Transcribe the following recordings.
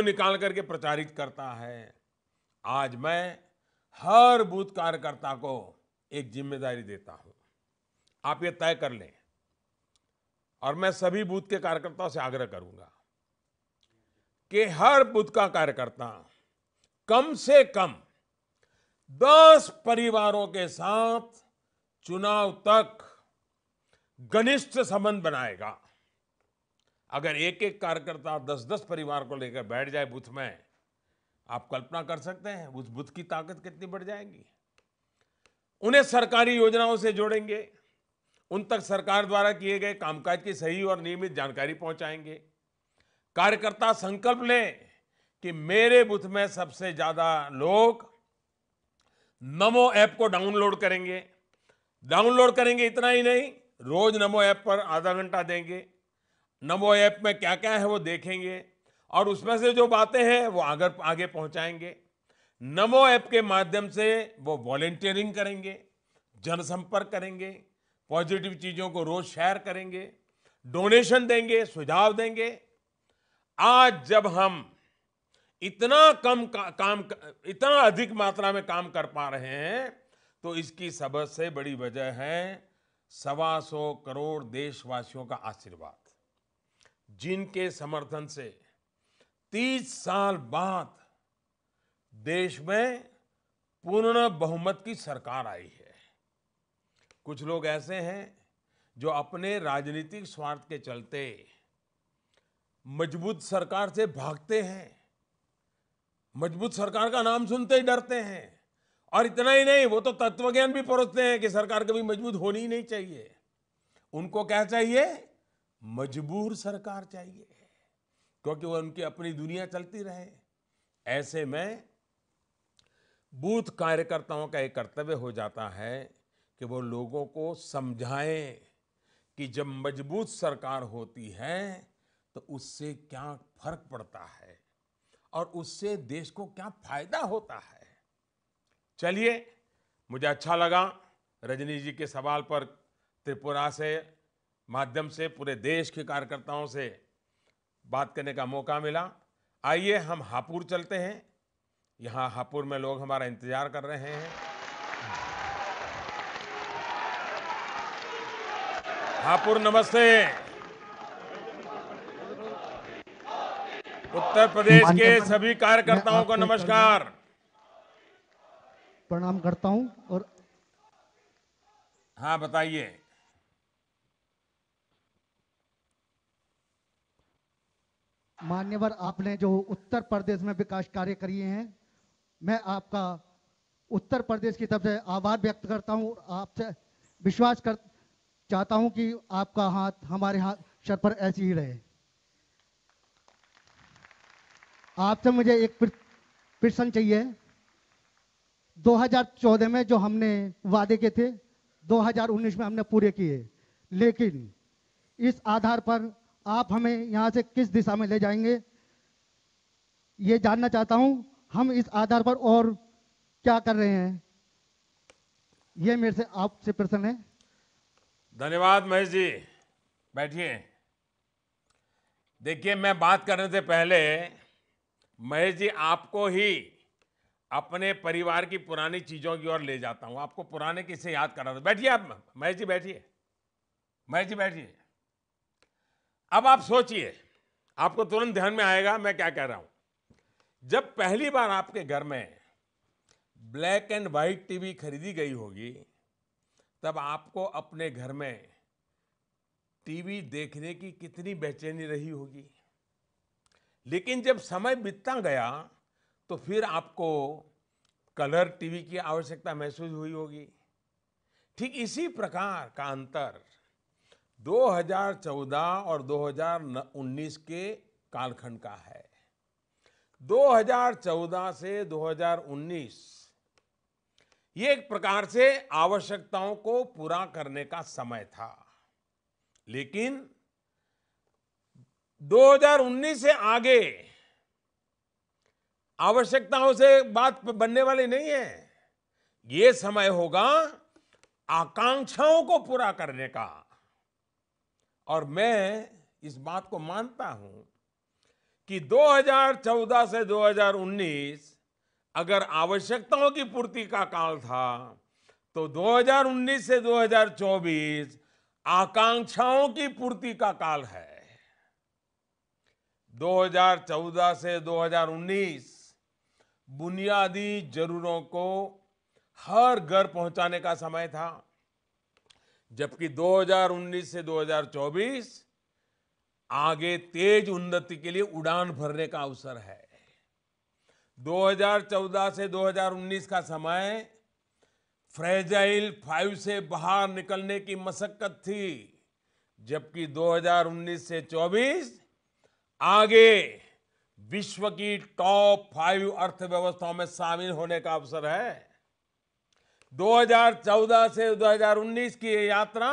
निकाल करके प्रचारित करता है। आज मैं हर बूथ कार्यकर्ता को एक जिम्मेदारी देता हूं। आप ये तय कर लें और मैं सभी बूथ के कार्यकर्ताओं से आग्रह करूंगा कि हर बूथ का कार्यकर्ता कम से कम 10 परिवारों के साथ चुनाव तक घनिष्ठ संबंध बनाएगा। अगर एक एक कार्यकर्ता 10-10 परिवार को लेकर बैठ जाए बूथ में, आप कल्पना कर सकते हैं उस बूथ की ताकत कितनी बढ़ जाएगी। उन्हें सरकारी योजनाओं से जोड़ेंगे, उन तक सरकार द्वारा किए गए कामकाज की सही और नियमित जानकारी पहुंचाएंगे। कार्यकर्ता संकल्प लें कि मेरे बूथ में सबसे ज्यादा लोग नमो ऐप को डाउनलोड करेंगे। इतना ही नहीं, रोज नमो ऐप पर आधा घंटा देंगे। नमो ऐप में क्या क्या है वो देखेंगे और उसमें से जो बातें हैं वो आगे पहुंचाएंगे। नमो ऐप के माध्यम से वो वॉलेंटियरिंग करेंगे, जनसंपर्क करेंगे, पॉजिटिव चीजों को रोज शेयर करेंगे, डोनेशन देंगे, सुझाव देंगे। आज जब हम इतना अधिक मात्रा में काम कर पा रहे हैं तो इसकी सबसे बड़ी वजह है 125 करोड़ देशवासियों का आशीर्वाद, जिनके समर्थन से 30 साल बाद देश में पूर्ण बहुमत की सरकार आई है। कुछ लोग ऐसे हैं जो अपने राजनीतिक स्वार्थ के चलते मजबूत सरकार से भागते हैं, मजबूत सरकार का नाम सुनते ही डरते हैं। और इतना ही नहीं, वो तो तत्वज्ञान भी परोसते हैं कि सरकार कभी मजबूत होनी ही नहीं चाहिए। उनको क्या चाहिए? मजबूर सरकार चाहिए, क्योंकि वो उनकी अपनी दुनिया चलती रहे। ऐसे में बूथ कार्यकर्ताओं का एक कर्तव्य हो जाता है कि वो लोगों को समझाएं कि जब मजबूत सरकार होती है तो उससे क्या फर्क पड़ता है और उससे देश को क्या फायदा होता है। चलिए, मुझे अच्छा लगा रजनी जी के सवाल पर त्रिपुरा से माध्यम से पूरे देश के कार्यकर्ताओं से बात करने का मौका मिला। आइए हम हापुड़ चलते हैं। यहाँ हापुड़ में लोग हमारा इंतजार कर रहे हैं। हापुड़ नमस्ते। उत्तर प्रदेश के सभी कार्यकर्ताओं को नमस्कार, प्रणाम करता हूं। और हाँ बताइए। मान्यवर, आपने जो उत्तर प्रदेश में विकास कार्य किए हैं, मैं आपका उत्तर प्रदेश की तरफ से आभार व्यक्त करता हूं। आपसे विश्वास कर चाहता हूं कि आपका हाथ हमारे हाथ सर पर ऐसी ही रहे। आपसे मुझे एक प्रश्न चाहिए। 2014 में जो हमने वादे किए थे, 2019 में हमने पूरे किए, लेकिन इस आधार पर आप हमें यहां से किस दिशा में ले जाएंगे, ये जानना चाहता हूं। हम इस आधार पर और क्या कर रहे हैं, ये मेरे से आपसे प्रश्न है। धन्यवाद महेश जी, बैठिए। देखिए, मैं बात करने से पहले महेश जी आपको ही अपने परिवार की पुरानी चीजों की ओर ले जाता हूं। आपको पुराने किस्से याद करा दो। बैठिए आप महेश जी, बैठिए। महेश जी बैठिए। अब आप सोचिए, आपको तुरंत ध्यान में आएगा मैं क्या कह रहा हूं। जब पहली बार आपके घर में ब्लैक एंड व्हाइट टीवी खरीदी गई होगी, तब आपको अपने घर में टीवी देखने की कितनी बेचैनी रही होगी। लेकिन जब समय बीतता गया तो फिर आपको कलर टीवी की आवश्यकता महसूस हुई होगी। ठीक इसी प्रकार का अंतर 2014 और 2019 के कालखंड का है। 2014 से 2019 ये एक प्रकार से आवश्यकताओं को पूरा करने का समय था, लेकिन 2019 से आगे आवश्यकताओं से बात बनने वाली नहीं है। ये समय होगा आकांक्षाओं को पूरा करने का। और मैं इस बात को मानता हूं कि 2014 से 2019 अगर आवश्यकताओं की पूर्ति का काल था, तो 2019 से 2024 आकांक्षाओं की पूर्ति का काल है। 2014 से 2019 बुनियादी जरूरतों को हर घर पहुंचाने का समय था, जबकि 2019 से 2024 आगे तेज उन्नति के लिए उड़ान भरने का अवसर है। 2014 से 2019 का समय फ्रेजाइल 5 से बाहर निकलने की मशक्कत थी, जबकि 2019 से 24 आगे विश्व की टॉप 5 अर्थव्यवस्थाओं में शामिल होने का अवसर है। 2014 से 2019 की ये यात्रा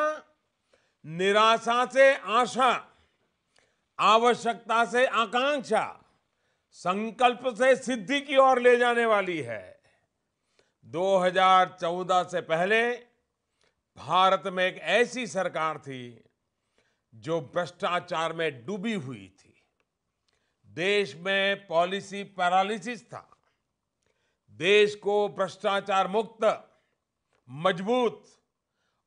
निराशा से आशा, आवश्यकता से आकांक्षा, संकल्प से सिद्धि की ओर ले जाने वाली है। 2014 से पहले भारत में एक ऐसी सरकार थी जो भ्रष्टाचार में डूबी हुई थी। देश में पॉलिसी पैरालिसिस था। देश को भ्रष्टाचार मुक्त, मजबूत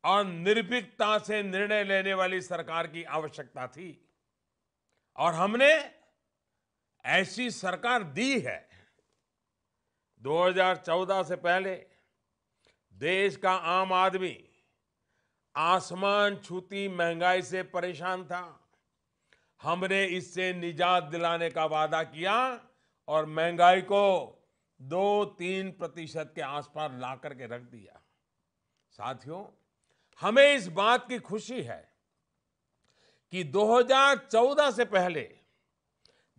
और निर्भीकता से निर्णय लेने वाली सरकार की आवश्यकता थी, और हमने ऐसी सरकार दी है। 2014 से पहले देश का आम आदमी आसमान छूती महंगाई से परेशान था। हमने इससे निजात दिलाने का वादा किया और महंगाई को 2-3% के आसपास ला करके रख दिया। साथियों, हमें इस बात की खुशी है कि 2014 से पहले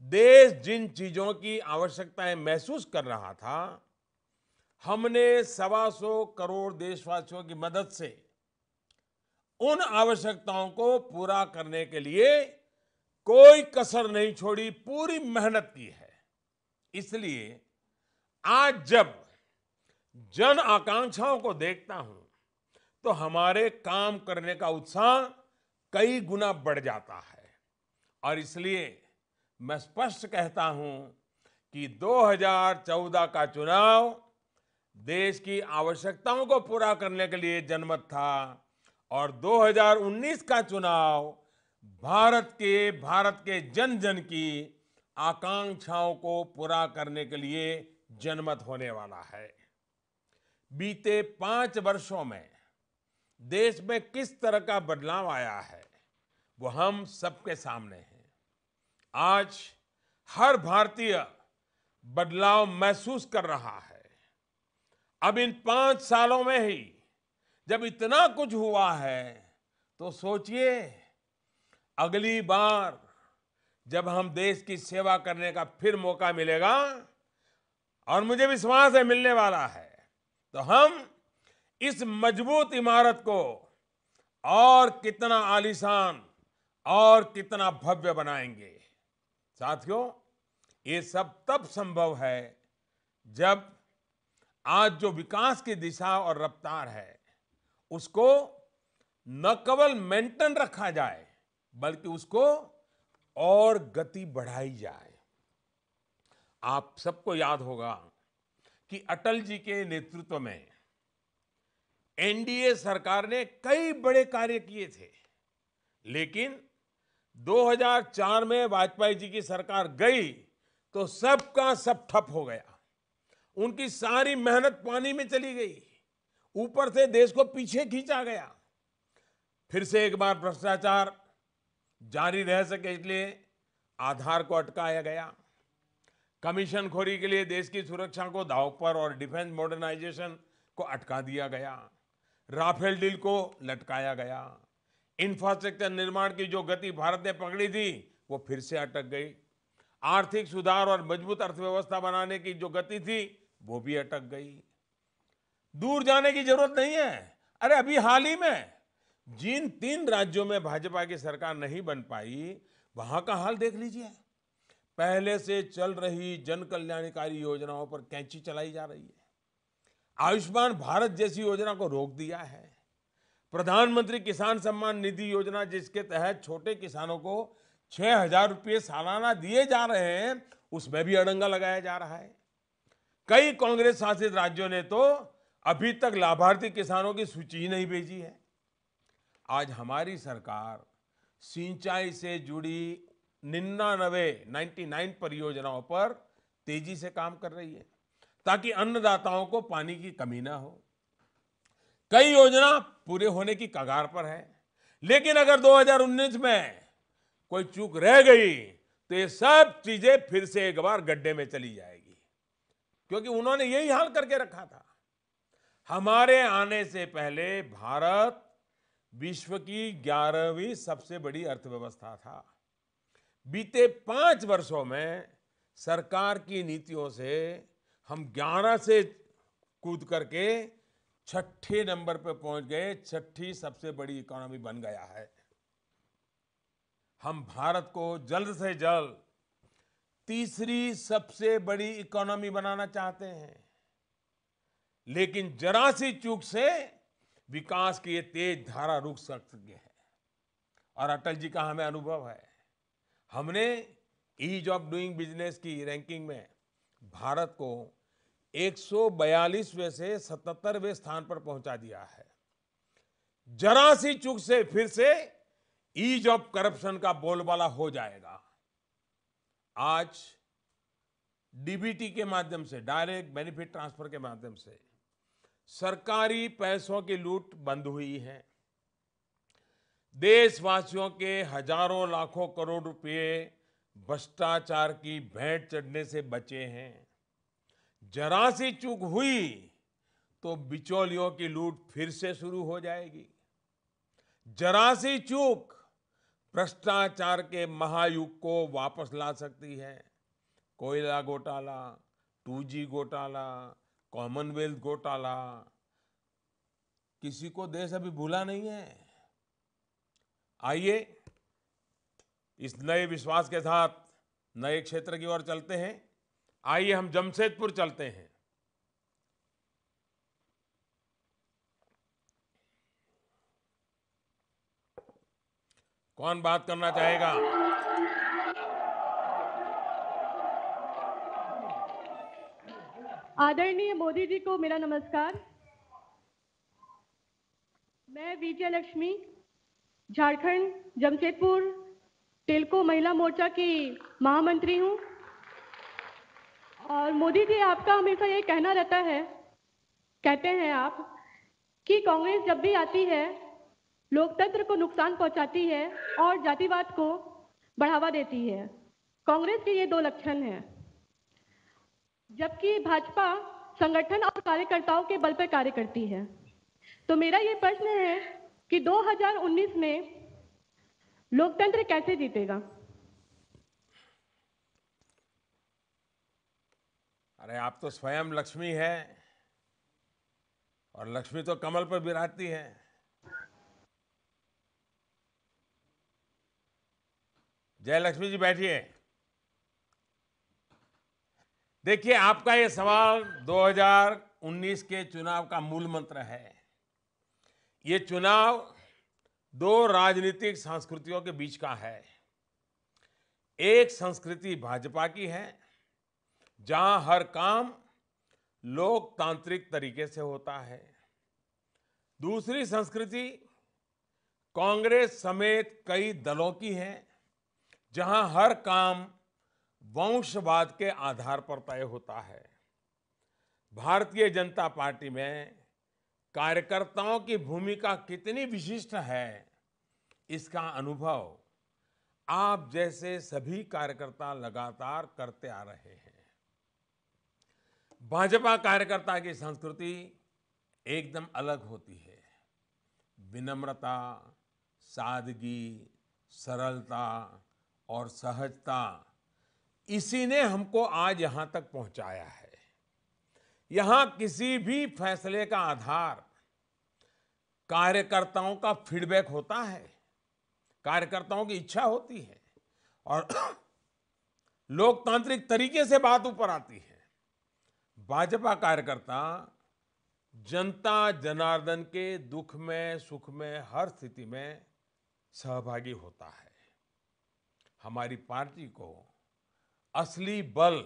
देश जिन चीजों की आवश्यकताएं महसूस कर रहा था, हमने 125 करोड़ देशवासियों की मदद से उन आवश्यकताओं को पूरा करने के लिए कोई कसर नहीं छोड़ी, पूरी मेहनत की है। इसलिए आज जब जन आकांक्षाओं को देखता हूं, तो हमारे काम करने का उत्साह कई गुना बढ़ जाता है। और इसलिए मैं स्पष्ट कहता हूं कि 2014 का चुनाव देश की आवश्यकताओं को पूरा करने के लिए जनमत था, और 2019 का चुनाव भारत के जन जन की आकांक्षाओं को पूरा करने के लिए जनमत होने वाला है। बीते 5 वर्षों में देश में किस तरह का बदलाव आया है, वो हम सबके सामने है। आज हर भारतीय बदलाव महसूस कर रहा है। अब इन 5 सालों में ही जब इतना कुछ हुआ है, तो सोचिए अगली बार जब हम देश की सेवा करने का फिर मौका मिलेगा, और मुझे विश्वास है मिलने वाला है, तो हम इस मजबूत इमारत को और कितना आलीशान और कितना भव्य बनाएंगे। साथियों, ये सब तब संभव है जब आज जो विकास की दिशा और रफ्तार है, उसको न केवल मेंटेन रखा जाए, बल्कि उसको और गति बढ़ाई जाए। आप सबको याद होगा कि अटल जी के नेतृत्व में एनडीए सरकार ने कई बड़े कार्य किए थे, लेकिन 2004 में वाजपेयी जी की सरकार गई तो सबका सब ठप हो गया। उनकी सारी मेहनत पानी में चली गई, ऊपर से देश को पीछे खींचा गया। फिर से एक बार भ्रष्टाचार जारी रह सके इसलिए आधार को अटकाया गया। कमीशन खोरी के लिए देश की सुरक्षा को दांव पर और डिफेंस मॉडर्नाइजेशन को अटका दिया गया। राफेल डील को लटकाया गया। इंफ्रास्ट्रक्चर निर्माण की जो गति भारत ने पकड़ी थी, वो फिर से अटक गई। आर्थिक सुधार और मजबूत अर्थव्यवस्था बनाने की जो गति थी, वो भी अटक गई। दूर जाने की जरूरत नहीं है। अरे अभी हाल ही में जिन 3 राज्यों में भाजपा की सरकार नहीं बन पाई, वहां का हाल देख लीजिए। पहले से चल रही जन कल्याणकारी योजनाओं पर कैंची चलाई जा रही है। आयुष्मान भारत जैसी योजना को रोक दिया है। प्रधानमंत्री किसान सम्मान निधि योजना, जिसके तहत छोटे किसानों को 6,000 रुपये सालाना दिए जा रहे हैं, उसमें भी अड़ंगा लगाया जा रहा है। कई कांग्रेस शासित राज्यों ने तो अभी तक लाभार्थी किसानों की सूची ही नहीं भेजी है। आज हमारी सरकार सिंचाई से जुड़ी 99 परियोजनाओं पर तेजी से काम कर रही है, ताकि अन्नदाताओं को पानी की कमी ना हो। कई योजना पूरे होने की कगार पर है, लेकिन अगर 2019 में कोई चूक रह गई तो ये सब चीजें फिर से एक बार गड्ढे में चली जाएगी, क्योंकि उन्होंने यही हाल करके रखा था। हमारे आने से पहले भारत विश्व की 11वीं सबसे बड़ी अर्थव्यवस्था था। बीते 5 वर्षों में सरकार की नीतियों से हम 11 से कूद करके 6ठे नंबर पर पहुंच गए, 6ठी सबसे बड़ी इकोनॉमी बन गया है। हम भारत को जल्द से जल्द तीसरी सबसे बड़ी इकोनॉमी बनाना चाहते हैं, लेकिन जरा सी चूक से विकास की ये तेज धारा रुक सकती है। और अटल जी का हमें अनुभव है। हमने ईज ऑफ डूइंग बिजनेस की रैंकिंग में भारत को 142वें से 77वें स्थान पर पहुंचा दिया है। जरा सी चूक से फिर से ईज ऑफ करप्शन का बोलबाला हो जाएगा। आज डीबीटी के माध्यम से, डायरेक्ट बेनिफिट ट्रांसफर के माध्यम से सरकारी पैसों की लूट बंद हुई है। देशवासियों के हजारों लाखों करोड़ रुपए भ्रष्टाचार की भेंट चढ़ने से बचे हैं। जरा सी चूक हुई तो बिचौलियों की लूट फिर से शुरू हो जाएगी। जरा सी चूक भ्रष्टाचार के महायुग को वापस ला सकती है। कोयला घोटाला, 2G घोटाला, कॉमनवेल्थ घोटाला, किसी को देश अभी भूला नहीं है। आइए इस नए विश्वास के साथ नए क्षेत्र की ओर चलते हैं। आइए हम जमशेदपुर चलते हैं। कौन बात करना चाहेगा? आदरणीय मोदी जी को मेरा नमस्कार। मैं विजय लक्ष्मी, झारखंड जमशेदपुर टेल्को महिला मोर्चा की महामंत्री हूं। और मोदी जी, आपका हमेशा ये कहना रहता है, कहते हैं आप, कि कांग्रेस जब भी आती है लोकतंत्र को नुकसान पहुंचाती है और जातिवाद को बढ़ावा देती है। कांग्रेस के ये 2 लक्षण हैं, जबकि भाजपा संगठन और कार्यकर्ताओं के बल पर कार्य करती है। तो मेरा ये प्रश्न है कि 2019 में लोकतंत्र कैसे जीतेगा? अरे आप तो स्वयं लक्ष्मी है, और लक्ष्मी तो कमल पर विराजती है। जय लक्ष्मी जी, बैठिए। देखिए, आपका ये सवाल 2019 के चुनाव का मूल मंत्र है। ये चुनाव 2 राजनीतिक संस्कृतियों के बीच का है। एक संस्कृति भाजपा की है, जहां हर काम लोकतांत्रिक तरीके से होता है। दूसरी संस्कृति कांग्रेस समेत कई दलों की है, जहां हर काम वंशवाद के आधार पर तय होता है। भारतीय जनता पार्टी में कार्यकर्ताओं की भूमिका कितनी विशिष्ट है, इसका अनुभव आप जैसे सभी कार्यकर्ता लगातार करते आ रहे हैं। भाजपा कार्यकर्ता की संस्कृति एकदम अलग होती है। विनम्रता, सादगी, सरलता और सहजता, इसी ने हमको आज यहां तक पहुंचाया है। यहां किसी भी फैसले का आधार कार्यकर्ताओं का फीडबैक होता है, कार्यकर्ताओं की इच्छा होती है, और लोकतांत्रिक तरीके से बात ऊपर आती है। भाजपा कार्यकर्ता जनता जनार्दन के दुख में, सुख में, हर स्थिति में सहभागी होता है। हमारी पार्टी को असली बल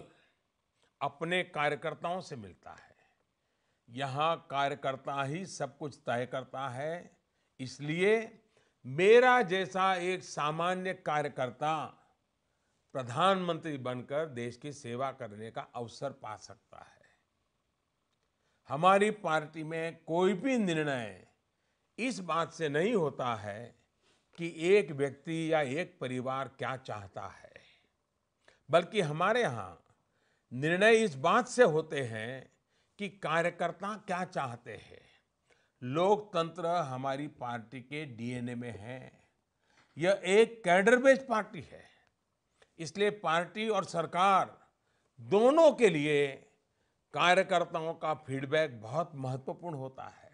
अपने कार्यकर्ताओं से मिलता है। यहाँ कार्यकर्ता ही सब कुछ तय करता है। इसलिए मेरा जैसा एक सामान्य कार्यकर्ता प्रधानमंत्री बनकर देश की सेवा करने का अवसर पा सकता है। हमारी पार्टी में कोई भी निर्णय इस बात से नहीं होता है कि एक व्यक्ति या एक परिवार क्या चाहता है, बल्कि हमारे यहाँ निर्णय इस बात से होते हैं कि कार्यकर्ता क्या चाहते हैं। लोकतंत्र हमारी पार्टी के डीएनए में है। यह एक कैडर बेस्ड पार्टी है। इसलिए पार्टी और सरकार दोनों के लिए कार्यकर्ताओं का फीडबैक बहुत महत्वपूर्ण होता है।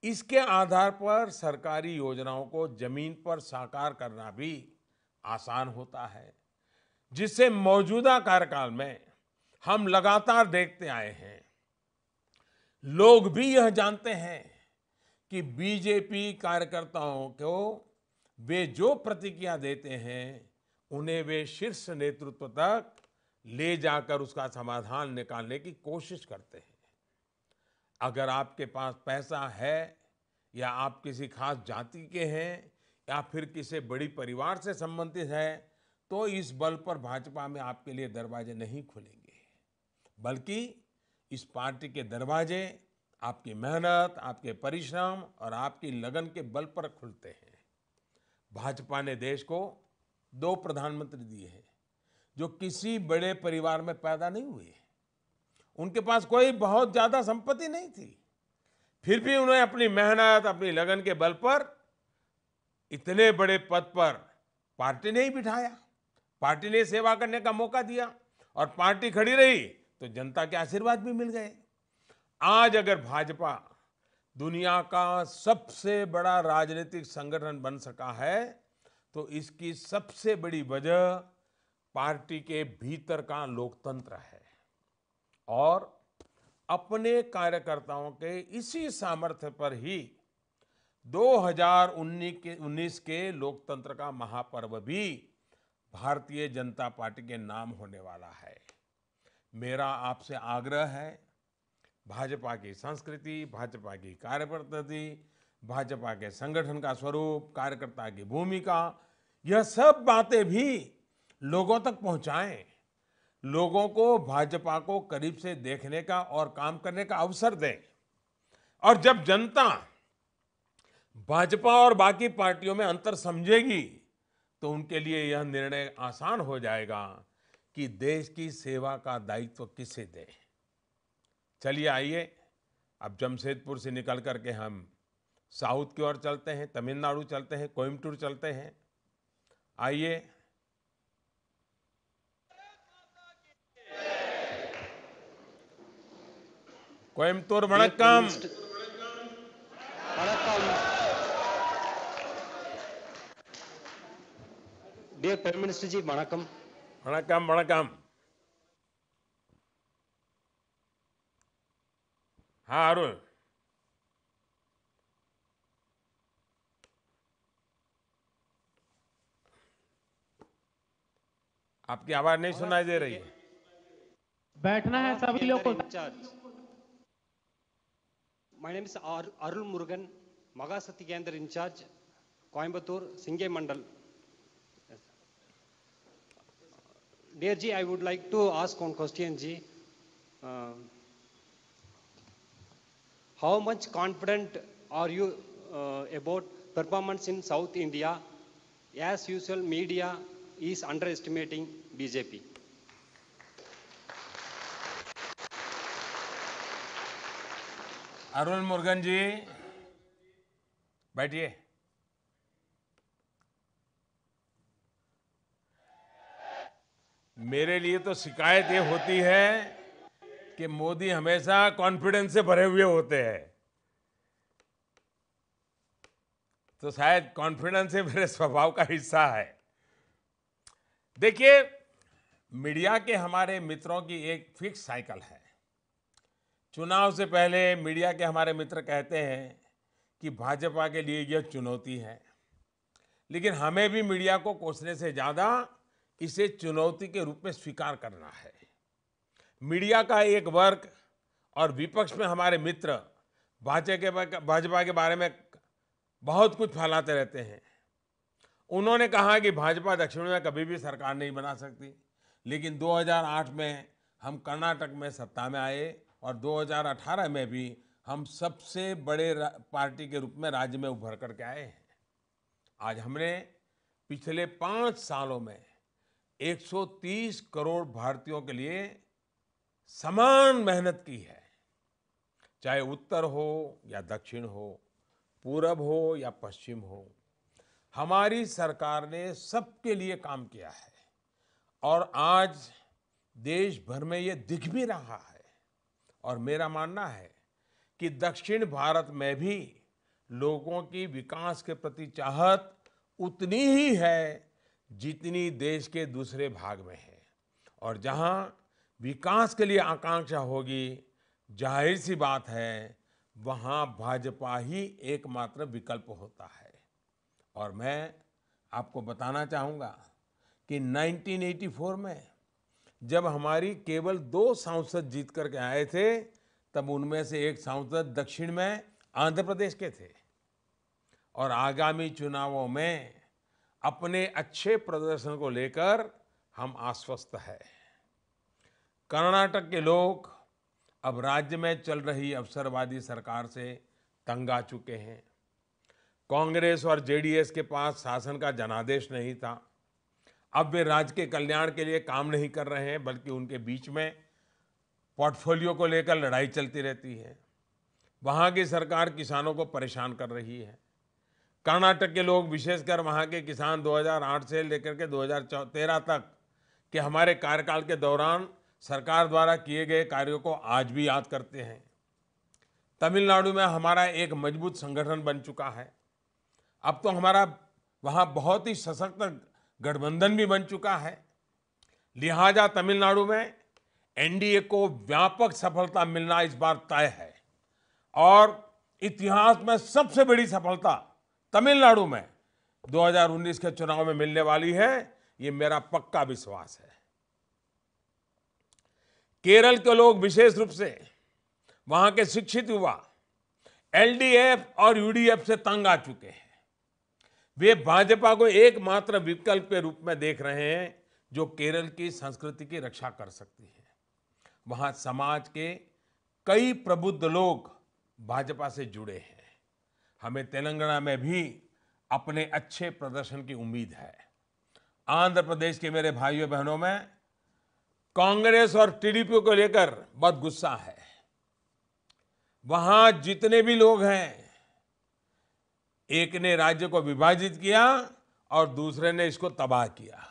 इसके आधार पर सरकारी योजनाओं को जमीन पर साकार करना भी आसान होता है, जिससे मौजूदा कार्यकाल में हम लगातार देखते आए हैं। लोग भी यह जानते हैं कि बीजेपी कार्यकर्ताओं को वे जो प्रतिक्रिया देते हैं उन्हें वे शीर्ष नेतृत्व तक ले जाकर उसका समाधान निकालने की कोशिश करते हैं। अगर आपके पास पैसा है या आप किसी खास जाति के हैं या फिर किसी बड़ी परिवार से संबंधित है, तो इस बल पर भाजपा में आपके लिए दरवाजे नहीं खुलेंगे, बल्कि इस पार्टी के दरवाजे आपकी मेहनत, आपके परिश्रम और आपकी लगन के बल पर खुलते हैं। भाजपा ने देश को 2 प्रधानमंत्री दिए हैं जो किसी बड़े परिवार में पैदा नहीं हुए। उनके पास कोई बहुत ज्यादा संपत्ति नहीं थी, फिर भी उन्हें अपनी मेहनत, अपनी लगन के बल पर इतने बड़े पद पर पार्टी ने ही बिठाया। पार्टी ने सेवा करने का मौका दिया और पार्टी खड़ी रही तो जनता के आशीर्वाद भी मिल गए। आज अगर भाजपा दुनिया का सबसे बड़ा राजनीतिक संगठन बन सका है तो इसकी सबसे बड़ी वजह पार्टी के भीतर का लोकतंत्र है और अपने कार्यकर्ताओं के इसी सामर्थ्य पर ही 2019 के लोकतंत्र का महापर्व भी भारतीय जनता पार्टी के नाम होने वाला है। मेरा आपसे आग्रह है, भाजपा की संस्कृति, भाजपा की कार्यपद्धति, भाजपा के संगठन का स्वरूप, कार्यकर्ता की भूमिका, यह सब बातें भी लोगों तक पहुंचाएं। लोगों को भाजपा को करीब से देखने का और काम करने का अवसर दें। और जब जनता भाजपा और बाकी पार्टियों में अंतर समझेगी तो उनके लिए यह निर्णय आसान हो जाएगा कि देश की सेवा का दायित्व किसे दें। चलिए आइए अब जमशेदपुर से निकल करके हम साउथ की ओर चलते हैं, तमिलनाडु चलते हैं, कोयम्बटूर चलते हैं। आइए कोयम्बटूर वणक्कम। Dear Prime Minister ji, vanakkam. वणक्कम वणक्कम। हाँ अरुण, आपकी आवाज नहीं सुनाई दे रही है। बैठना है सभी लोग को। My name is Arul Murugan, Magasati Kendra in charge, Coimbatore, Singay Mandal. Dear ji, I would like to ask one question ji. How much confident are you about performance in South India? As usual, media is underestimating BJP. Arun Murugan जी बैठिए। मेरे लिए तो शिकायत ये होती है कि मोदी हमेशा कॉन्फिडेंस से भरे हुए होते हैं, तो शायद कॉन्फिडेंस मेरे स्वभाव का हिस्सा है। देखिए, मीडिया के हमारे मित्रों की एक फिक्स साइकिल है। चुनाव से पहले मीडिया के हमारे मित्र कहते हैं कि भाजपा के लिए यह चुनौती है, लेकिन हमें भी मीडिया को कोसने से ज्यादा इसे चुनौती के रूप में स्वीकार करना है। मीडिया का एक वर्ग और विपक्ष में हमारे मित्र भाजपा के बारे में बहुत कुछ फैलाते रहते हैं। उन्होंने कहा कि भाजपा दक्षिण में कभी भी सरकार नहीं बना सकती, लेकिन 2008 में हम कर्नाटक में सत्ता में आए और 2018 में भी हम सबसे बड़े पार्टी के रूप में राज्य में उभर करके आए हैं। आज हमने पिछले 5 सालों में 130 करोड़ भारतीयों के लिए समान मेहनत की है, चाहे उत्तर हो या दक्षिण हो, पूरब हो या पश्चिम हो। हमारी सरकार ने सबके लिए काम किया है और आज देश भर में ये दिख भी रहा है। और मेरा मानना है कि दक्षिण भारत में भी लोगों की विकास के प्रति चाहत उतनी ही है जितनी देश के दूसरे भाग में है। और जहां विकास के लिए आकांक्षा होगी, जाहिर सी बात है वहां भाजपा ही एकमात्र विकल्प होता है। और मैं आपको बताना चाहूंगा कि 1984 में जब हमारी केवल 2 सांसद जीत करके आए थे, तब उनमें से एक सांसद दक्षिण में आंध्र प्रदेश के थे। और आगामी चुनावों में अपने अच्छे प्रदर्शन को लेकर हम आश्वस्त हैं। कर्नाटक के लोग अब राज्य में चल रही अवसरवादी सरकार से तंग आ चुके हैं। कांग्रेस और जेडीएस के पास शासन का जनादेश नहीं था। अब वे राज्य के कल्याण के लिए काम नहीं कर रहे हैं, बल्कि उनके बीच में पोर्टफोलियो को लेकर लड़ाई चलती रहती है। वहां की सरकार किसानों को परेशान कर रही है। कर्नाटक के लोग, विशेषकर वहां के किसान 2008 से लेकर के 2013 तक के हमारे कार्यकाल के दौरान सरकार द्वारा किए गए कार्यों को आज भी याद करते हैं। तमिलनाडु में हमारा एक मजबूत संगठन बन चुका है। अब तो हमारा वहां बहुत ही सशक्त गठबंधन भी बन चुका है। लिहाजा तमिलनाडु में एनडीए को व्यापक सफलता मिलना इस बार तय है और इतिहास में सबसे बड़ी सफलता तमिलनाडु में 2019 के चुनाव में मिलने वाली है, ये मेरा पक्का विश्वास है। केरल के लोग, विशेष रूप से वहां के शिक्षित युवा, एलडीएफ और यूडीएफ से तंग आ चुके हैं। वे भाजपा को एकमात्र विकल्प के रूप में देख रहे हैं जो केरल की संस्कृति की रक्षा कर सकती है। वहां समाज के कई प्रबुद्ध लोग भाजपा से जुड़े हैं। हमें तेलंगाना में भी अपने अच्छे प्रदर्शन की उम्मीद है। आंध्र प्रदेश के मेरे भाइयों बहनों में कांग्रेस और टीडीपी को लेकर बहुत गुस्सा है। वहां जितने भी लोग हैं, एक ने राज्य को विभाजित किया और दूसरे ने इसको तबाह किया।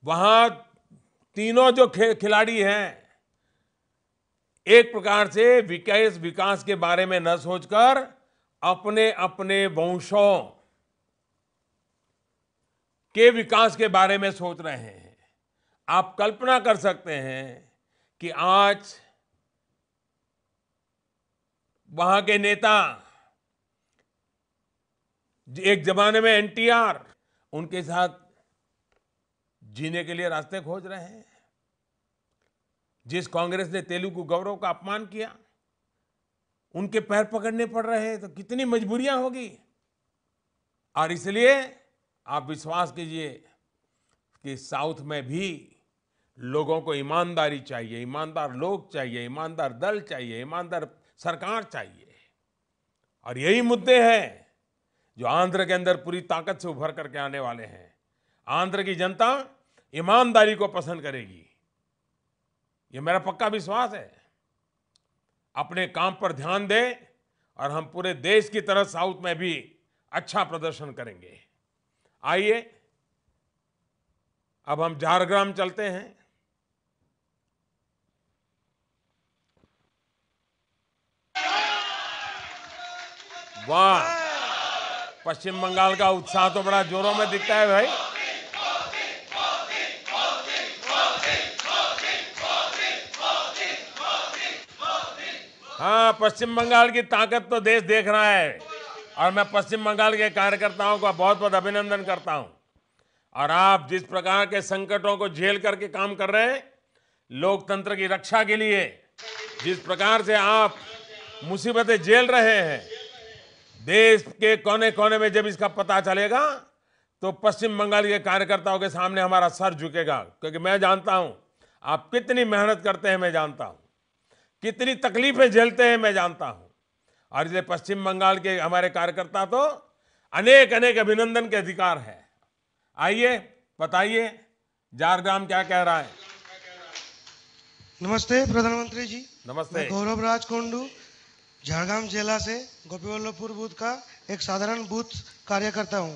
वहां तीनों जो खिलाड़ी हैं, एक प्रकार से विकास के बारे में न सोचकर अपने अपने वंशों के विकास के बारे में सोच रहे हैं। आप कल्पना कर सकते हैं कि आज वहां के नेता, एक जमाने में एनटीआर, उनके साथ जीने के लिए रास्ते खोज रहे हैं। जिस कांग्रेस ने तेलुगु गौरव का अपमान किया, उनके पैर पकड़ने पड़ रहे हैं, तो कितनी मजबूरियां होगी। और इसलिए आप विश्वास कीजिए कि साउथ में भी लोगों को ईमानदारी चाहिए, ईमानदार लोग चाहिए, ईमानदार दल चाहिए, ईमानदार सरकार चाहिए। और यही मुद्दे हैं जो आंध्र के अंदर पूरी ताकत से उभर करके आने वाले हैं। आंध्र की जनता ईमानदारी को पसंद करेगी, ये मेरा पक्का विश्वास है। अपने काम पर ध्यान दें और हम पूरे देश की तरह साउथ में भी अच्छा प्रदर्शन करेंगे। आइए अब हम झारग्राम चलते हैं। वाह, पश्चिम बंगाल का उत्साह तो बड़ा जोरों में दिखता है भाई। हाँ, पश्चिम बंगाल की ताकत तो देश देख रहा है। और मैं पश्चिम बंगाल के कार्यकर्ताओं का बहुत बहुत अभिनंदन करता हूं। और आप जिस प्रकार के संकटों को झेल करके काम कर रहे हैं, लोकतंत्र की रक्षा के लिए जिस प्रकार से आप मुसीबतें झेल रहे हैं, देश के कोने कोने में जब इसका पता चलेगा तो पश्चिम बंगाल के कार्यकर्ताओं के सामने हमारा सर झुकेगा, क्योंकि मैं जानता हूं आप कितनी मेहनत करते हैं, मैं जानता हूं कितनी तकलीफें झेलते हैं, मैं जानता हूं। और इसलिए पश्चिम बंगाल के हमारे कार्यकर्ता तो अनेक अनेक अभिनंदन के अधिकार है। आइए बताइए झारग्राम क्या कह रहा है। नमस्ते प्रधानमंत्री जी। नमस्ते। मैं गौरव राज कोंडू झारग्राम जिला से गोपीवल्लभपुर बूथ का एक साधारण बूथ कार्यकर्ता हूं।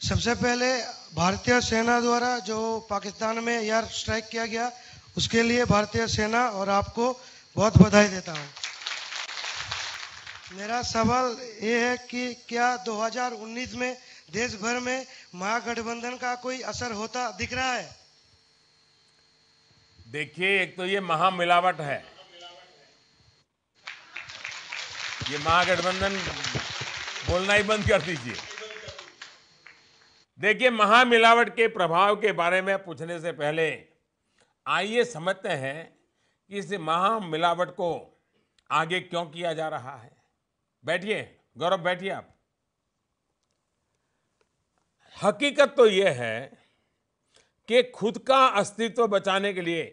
सबसे पहले भारतीय सेना द्वारा जो पाकिस्तान में एयर स्ट्राइक किया गया, उसके लिए भारतीय सेना और आपको बहुत बधाई देता हूं। मेरा सवाल ये है कि क्या 2019 में देश भर में महागठबंधन का कोई असर होता दिख रहा है? देखिए, एक तो ये महामिलावट है, ये महागठबंधन बोलना ही बंद कर दीजिए। देखिए, महामिलावट के प्रभाव के बारे में पूछने से पहले आइए समझते हैं कि इस महामिलावट को आगे क्यों किया जा रहा है। बैठिए गौरव, बैठिए आप। हकीकत तो यह है कि खुद का अस्तित्व बचाने के लिए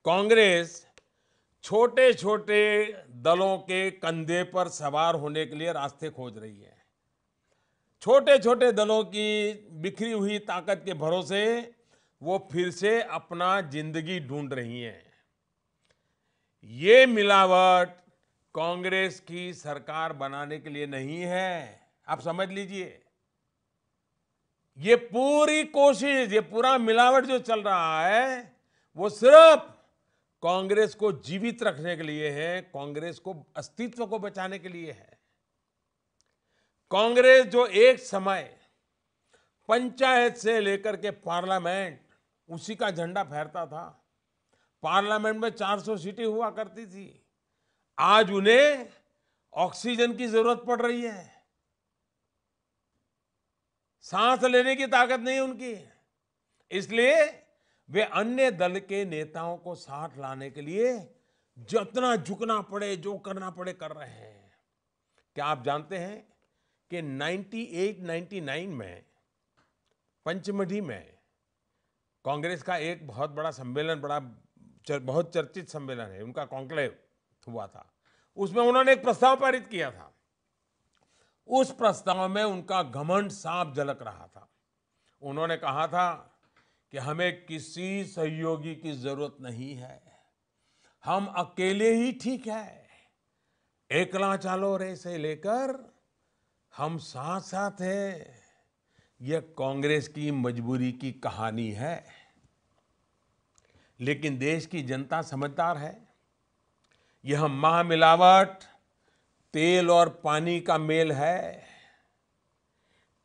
कांग्रेस छोटे छोटे दलों के कंधे पर सवार होने के लिए रास्ते खोज रही है। छोटे छोटे दलों की बिखरी हुई ताकत के भरोसे वो फिर से अपना जिंदगी ढूंढ रही हैं। ये मिलावट कांग्रेस की सरकार बनाने के लिए नहीं है, आप समझ लीजिए। ये पूरी कोशिश, ये पूरा मिलावट जो चल रहा है, वो सिर्फ कांग्रेस को जीवित रखने के लिए है, कांग्रेस को अस्तित्व को बचाने के लिए है। कांग्रेस जो एक समय पंचायत से लेकर के पार्लियामेंट उसी का झंडा फहरता था, पार्लियामेंट में 400 सीटें हुआ करती थी, आज उन्हें ऑक्सीजन की जरूरत पड़ रही है। सांस लेने की ताकत नहीं उनकी, इसलिए वे अन्य दल के नेताओं को साथ लाने के लिए जितना झुकना पड़े, जो करना पड़े कर रहे हैं। क्या आप जानते हैं कि 98-99 में पंचमढ़ी में कांग्रेस का एक बहुत बड़ा सम्मेलन, बहुत चर्चित सम्मेलन है, उनका कॉन्क्लेव हुआ था। उसमें उन्होंने एक प्रस्ताव पारित किया था। उस प्रस्ताव में उनका घमंड साफ झलक रहा था। उन्होंने कहा था कि हमें किसी सहयोगी की जरूरत नहीं है, हम अकेले ही ठीक है, एकला चालो रे से लेकर हम साथ साथ हैं। यह कांग्रेस की मजबूरी की कहानी है। लेकिन देश की जनता समझदार है। यह महामिलावट तेल और पानी का मेल है।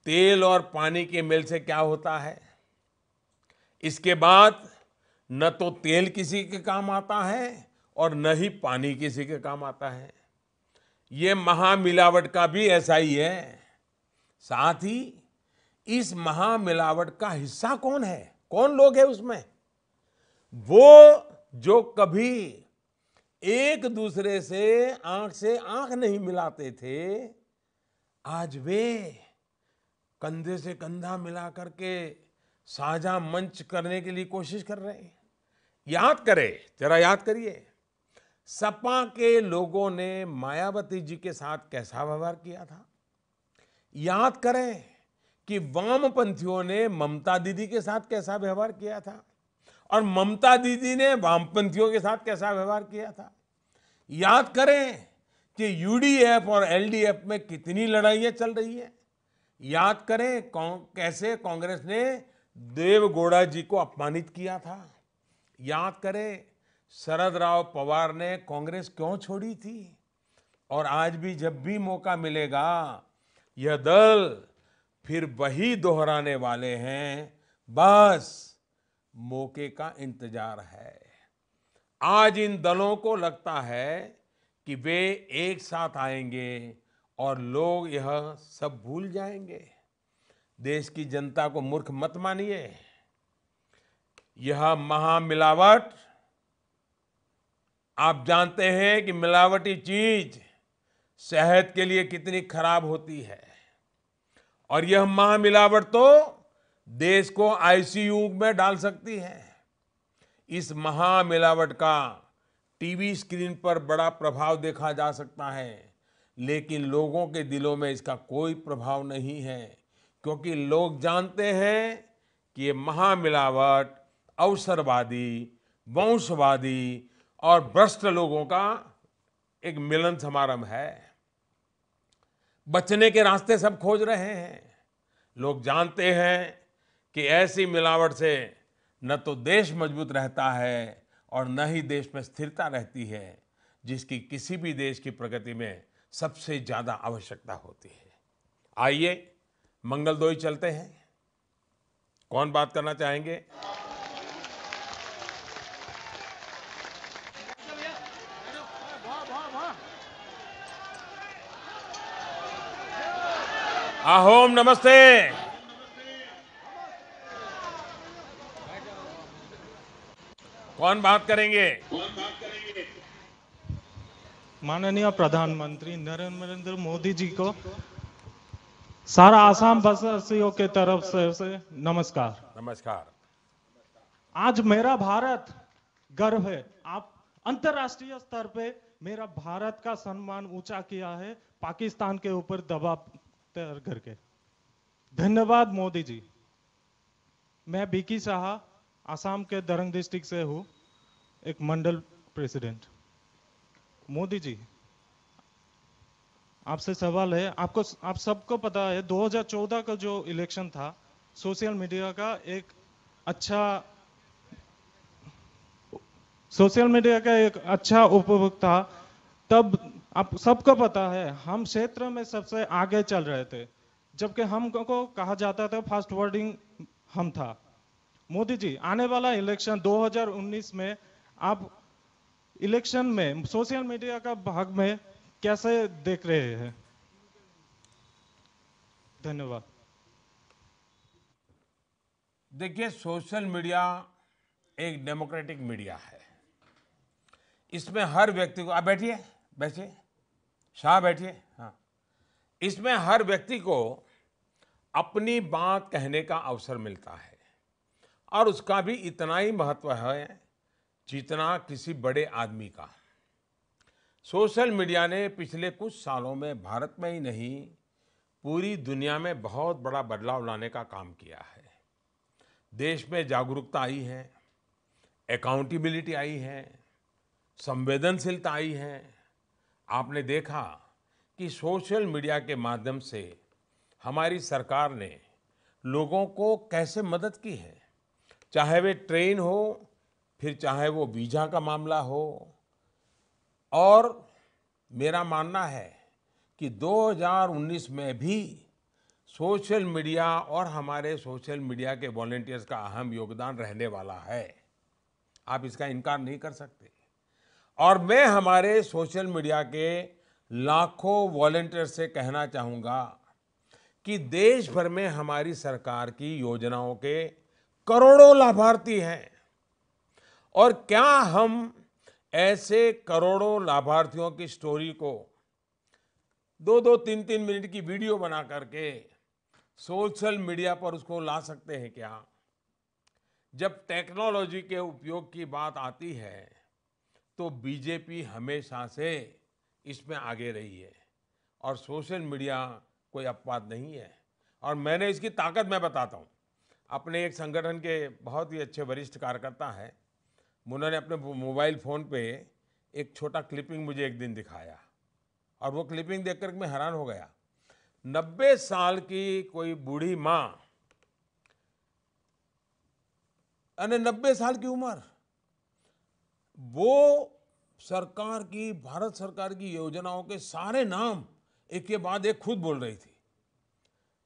तेल और पानी के मेल से क्या होता है, इसके बाद न तो तेल किसी के काम आता है और न ही पानी किसी के काम आता है। ये महामिलावट का भी ऐसा ही है। साथ ही इस महामिलावट का हिस्सा कौन है, कौन लोग हैं उसमें? वो जो कभी एक दूसरे से आंख नहीं मिलाते थे, आज वे कंधे से कंधा मिला करके साझा मंच करने के लिए कोशिश कर रहे हैं। याद करें, जरा याद करिए, सपा के लोगों ने मायावती जी के साथ कैसा व्यवहार किया था। याद करें कि वामपंथियों ने ममता दीदी के साथ कैसा व्यवहार किया था और ममता दीदी ने वामपंथियों के साथ कैसा व्यवहार किया था। याद करें कि यूडीएफ और एलडीएफ में कितनी लड़ाइयां चल रही है। याद करें कैसे कांग्रेस ने देवगौड़ा जी को अपमानित किया था। याद करें शरद राव पवार ने कांग्रेस क्यों छोड़ी थी। और आज भी जब भी मौका मिलेगा, यह दल फिर वही दोहराने वाले हैं, बस मौके का इंतजार है। आज इन दलों को लगता है कि वे एक साथ आएंगे और लोग यह सब भूल जाएंगे। देश की जनता को मूर्ख मत मानिए। यह महामिलावट, आप जानते हैं कि मिलावटी चीज सेहत के लिए कितनी खराब होती है, और यह महामिलावट तो देश को आईसीयू में डाल सकती है। इस महामिलावट का टीवी स्क्रीन पर बड़ा प्रभाव देखा जा सकता है, लेकिन लोगों के दिलों में इसका कोई प्रभाव नहीं है, क्योंकि लोग जानते हैं कि ये महामिलावट अवसरवादी, वंशवादी और भ्रष्ट लोगों का एक मिलन समारंभ है। बचने के रास्ते सब खोज रहे हैं। लोग जानते हैं कि ऐसी मिलावट से न तो देश मजबूत रहता है और न ही देश में स्थिरता रहती है, जिसकी किसी भी देश की प्रगति में सबसे ज्यादा आवश्यकता होती है। आइए मंगलदोई चलते हैं। कौन बात करना चाहेंगे? आहोम नमस्ते। कौन बात करेंगे? माननीय प्रधानमंत्री नरेंद्र मोदी जी को सारा आसाम वासियों के तरफ से नमस्कार। नमस्कार। आज मेरा भारत गर्व है। आप अंतर्राष्ट्रीय स्तर पे मेरा भारत का सम्मान ऊंचा किया है, पाकिस्तान के ऊपर दबाव तैयार करके। धन्यवाद मोदी जी। मैं बीकी शाह, आसाम के दरंग डिस्ट्रिक्ट से हूँ, एक मंडल प्रेसिडेंट। मोदी जी, आपसे सवाल है। आप सबको पता है 2014 का जो इलेक्शन था, सोशल मीडिया का एक अच्छा उपभोग था। तब आप सबको पता है हम क्षेत्र में सबसे आगे चल रहे थे, जबकि हमको कहा जाता था फास्ट वर्डिंग हम था। मोदी जी, आने वाला इलेक्शन 2019 में आप इलेक्शन में सोशल मीडिया का भाग में कैसे देख रहे हैं? धन्यवाद। देखिए, सोशल मीडिया एक डेमोक्रेटिक मीडिया है। इसमें हर व्यक्ति को, आप बैठिए शाह, बैठिए। हाँ, इसमें हर व्यक्ति को अपनी बात कहने का अवसर मिलता है, और उसका भी इतना ही महत्व है जितना किसी बड़े आदमी का। सोशल मीडिया ने पिछले कुछ सालों में भारत में ही नहीं, पूरी दुनिया में बहुत बड़ा बदलाव लाने का काम किया है। देश में जागरूकता आई है, अकाउंटेबिलिटी आई है, संवेदनशीलता आई है। आपने देखा कि सोशल मीडिया के माध्यम से हमारी सरकार ने लोगों को कैसे मदद की है, चाहे वे ट्रेन हो, फिर चाहे वो वीजा का मामला हो। और मेरा मानना है कि 2019 में भी सोशल मीडिया और हमारे सोशल मीडिया के वॉलंटियर्स का अहम योगदान रहने वाला है। आप इसका इनकार नहीं कर सकते। और मैं हमारे सोशल मीडिया के लाखों वॉलंटियर्स से कहना चाहूँगा कि देश भर में हमारी सरकार की योजनाओं के करोड़ों लाभार्थी हैं, और क्या हम ऐसे करोड़ों लाभार्थियों की स्टोरी को 2-2, 3-3 मिनट की वीडियो बना करके सोशल मीडिया पर उसको ला सकते हैं क्या? जब टेक्नोलॉजी के उपयोग की बात आती है तो बीजेपी हमेशा से इसमें आगे रही है, और सोशल मीडिया कोई अपवाद नहीं है। और मैंने इसकी ताकत मैं बताता हूँ। अपने एक संगठन के बहुत ही अच्छे वरिष्ठ कार्यकर्ता हैं, उन्होंने अपने मोबाइल फ़ोन पे एक छोटा क्लिपिंग मुझे एक दिन दिखाया, और वो क्लिपिंग देखकर मैं हैरान हो गया। 90 साल की कोई बूढ़ी माँ, 90 साल की उम्र, वो सरकार की, भारत सरकार की योजनाओं के सारे नाम एक के बाद एक खुद बोल रही थी।